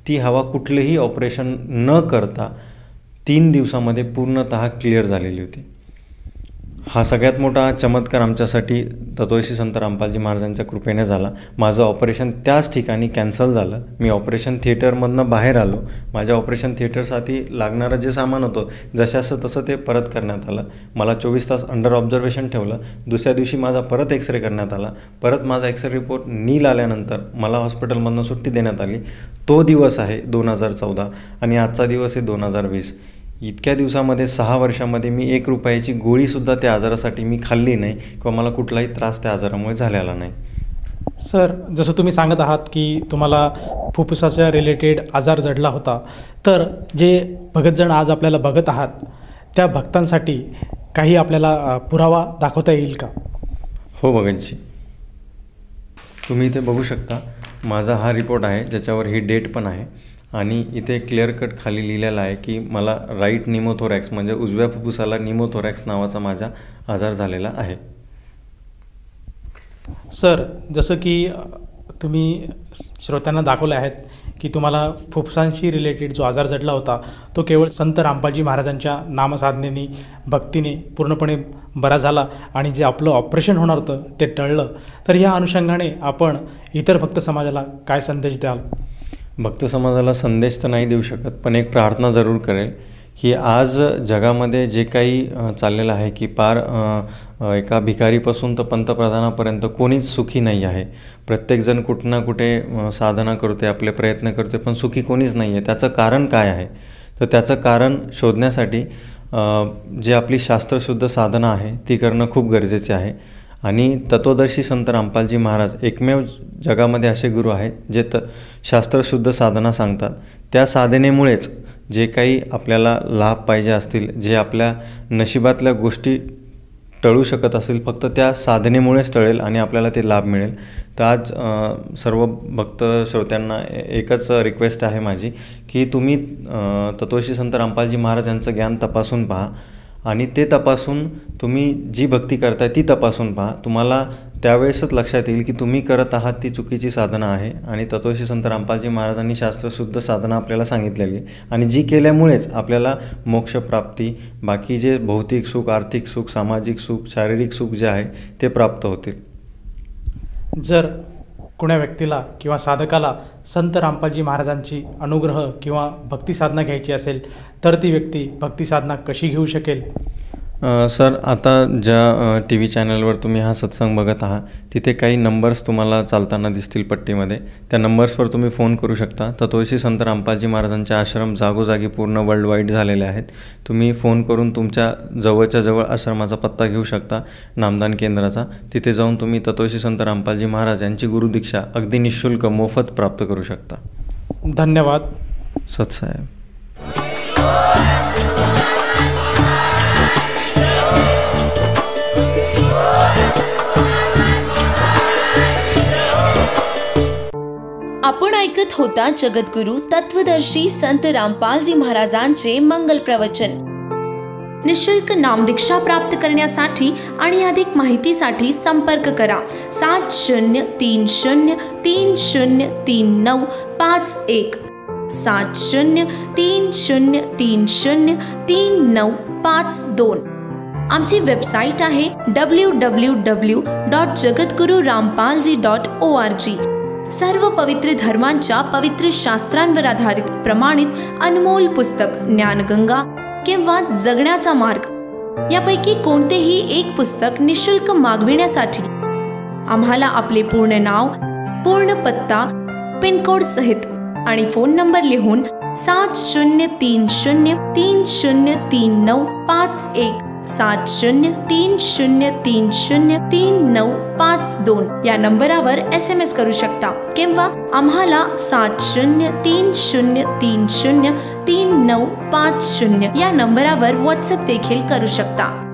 ती हवा कुठलेही ऑपरेशन न करता 3 दिवसामध्ये पूर्णतः क्लिअर झालेली होती. हा सगळ्यात मोठा चमत्कार आमच्यासाठी तत्वदर्शी संत रामपालजी महाराजांच्या कृपेने झाला. माझं ऑपरेशन त्याच ठिकाणी कॅन्सल झालं. मी ऑपरेशन थिएटरमधनं बाहेर आलो. माझ्या ऑपरेशन थिएटरसाठी लागणारं जे सामान होतं जशाचं तसं ते परत करण्यात आलं. मला 24 तास अंडर ऑब्झर्वेशन ठेवलं. दुसऱ्या दिवशी माझा परत एक्सरे करण्यात आला. परत माझा एक्सरे रिपोर्ट नील आल्यानंतर मला हॉस्पिटलमधनं सुट्टी देण्यात आली. तो दिवस आहे 2014 आणि आजचा दिवस आहे 2020. इतक्या दिवसामध्ये 6 वर्षामध्ये मी 1 रुपयाची गोळीसुद्धा त्या आजारासाठी मी खाल्ली नाही किंवा मला कुठलाही त्रास त्या आजारामुळे झालेला नाही. सर, जसं तुम्ही सांगत आहात की तुम्हाला फुफ्फुसाच्या रिलेटेड आजार जडला होता, तर जे भगतजण आज आपल्याला बघत आहात त्या भक्तांसाठी काही आपल्याला पुरावा दाखवता येईल का? हो भगतजी, तुम्ही इथे बघू शकता. माझा हा रिपोर्ट आहे ज्याच्यावर ही डेट पण आहे आणि इथे क्लिअर कट खाली लिहिलेलं आहे की मला राईट निमोथोरॅक्स म्हणजे उजव्या फुफ्फुसाला निमोथोरॅक्स नावाचा माझा आजार झालेला आहे. सर, जसं की तुम्ही श्रोत्यांना दाखवले आहेत की तुम्हाला फुफ्फुसांशी रिलेटेड जो आजार जडला होता तो केवळ संत रामपालजी महाराजांच्या नामसाधनेने, भक्तीने पूर्णपणे बरा झाला आणि जे आपलं ऑपरेशन होणार होतं ते टळलं. तर या अनुषंगाने आपण इतर भक्त समाजाला काय संदेश द्याल? भक्त समाजाला संदेश तर नाही देऊ शकत, पण एक प्रार्थना जरूर करेल की आज जगामध्ये जे काही चाललेलं आहे की पार एका भिकारीपासून तर पंतप्रधानापर्यंत कोणीच सुखी नाही आहे. प्रत्येकजण कुठं ना कुठे साधना करते, आपले प्रयत्न करते, पण सुखी कोणीच नाही आहे. त्याचं कारण काय आहे? तर त्याचं कारण शोधण्यासाठी जे आपली शास्त्रशुद्ध साधना आहे ती करणं खूप गरजेचे आहे. आणि तत्वदर्शी संत रामपालजी महाराज एकमेव जगामध्ये असे गुरु आहेत जे शास्त्रशुद्ध साधना सांगतात. त्या साधनेमुळेच जे काही आपल्याला लाभ पाहिजे असतील, जे आपल्या नशिबातल्या गोष्टी टळू शकत असेल, फक्त त्या साधनेमुळेच टळेल आणि आपल्याला ते लाभ मिळेल. तर आज सर्व भक्त श्रोत्यांना एकच रिक्वेस्ट आहे माझी की तुम्ही तत्वदर्शी संत रामपालजी महाराज यांचं ज्ञान तपासून पहा आणि ते तपासून तुम्ही जी भक्ती करताय ती तपासून पहा. तुम्हाला त्यावेळेसच लक्षात येईल की तुम्ही करत आहात ती चुकीची साधना आहे आणि तत्वदर्शी संत रामपालजी महाराजांनी शास्त्रशुद्ध साधना आपल्याला सांगितलेली आणि जी केल्यामुळेच आपल्याला मोक्षप्राप्ती, बाकी जे भौतिक सुख, आर्थिक सुख, सामाजिक सुख, शारीरिक सुख जे आहे ते प्राप्त होतील. जर कुण्या व्यक्तीला किंवा साधकाला संत रामपालजी महाराजांची अनुग्रह किंवा भक्ती साधना घ्यायची असेल तर ती व्यक्ती भक्ती साधना कशी घेऊ शकेल? सर, आता ज्या TV चॅनलवर तुम्ही हा सत्संग बघत आहात तिथे काही नंबर्स तुम्हाला चालताना दिसतील पट्टीमध्ये. त्या नंबर्सवर तुम्ही फोन करू शकता. तत्वदर्शी संत रामपालजी महाराजांचे आश्रम जागोजागी पूर्ण वर्ल्ड वाईड झालेले आहेत. तुम्ही फोन करून तुमच्या जवळच्या जवळ आश्रमाचा पत्ता घेऊ शकता, नामदान केंद्राचा. तिथे जाऊन तुम्ही तत्वदर्शी संत रामपालजी महाराज यांची गुरुदीक्षा अगदी निःशुल्क मोफत प्राप्त करू शकता. धन्यवाद सतसाहेब. आपण ऐकत होता जगद्गुरु तत्वदर्शी संत रामपालजी महाराजांचे मंगल प्रवचन. निशुल्क नामदीक्षा प्राप्त करण्यासाठी आणि अधिक माहितीसाठी संपर्क करा 7030303951 7030303952. आमची वेबसाईट आहे www.jagadgururampalji.org. सर्व पवित्र धर्मांच्या पवित्र शास्त्रांवर आधारित प्रमाणित अनमोल पुस्तक ज्ञानगंगा किंवा जगण्याचा मार्ग यापैकी कोणतेही एक पुस्तक निशुल्क मागविण्यासाठी आम्हाला आपले पूर्ण नाव, पूर्ण पत्ता, पिनकोड सहित आणि फोन नंबर लिहून 7030303951 7030303952 या नंबरावर SMS करू शकता किंवा आम्हाला 7030303950 या नंबरावर WhatsApp देखील करू शकता.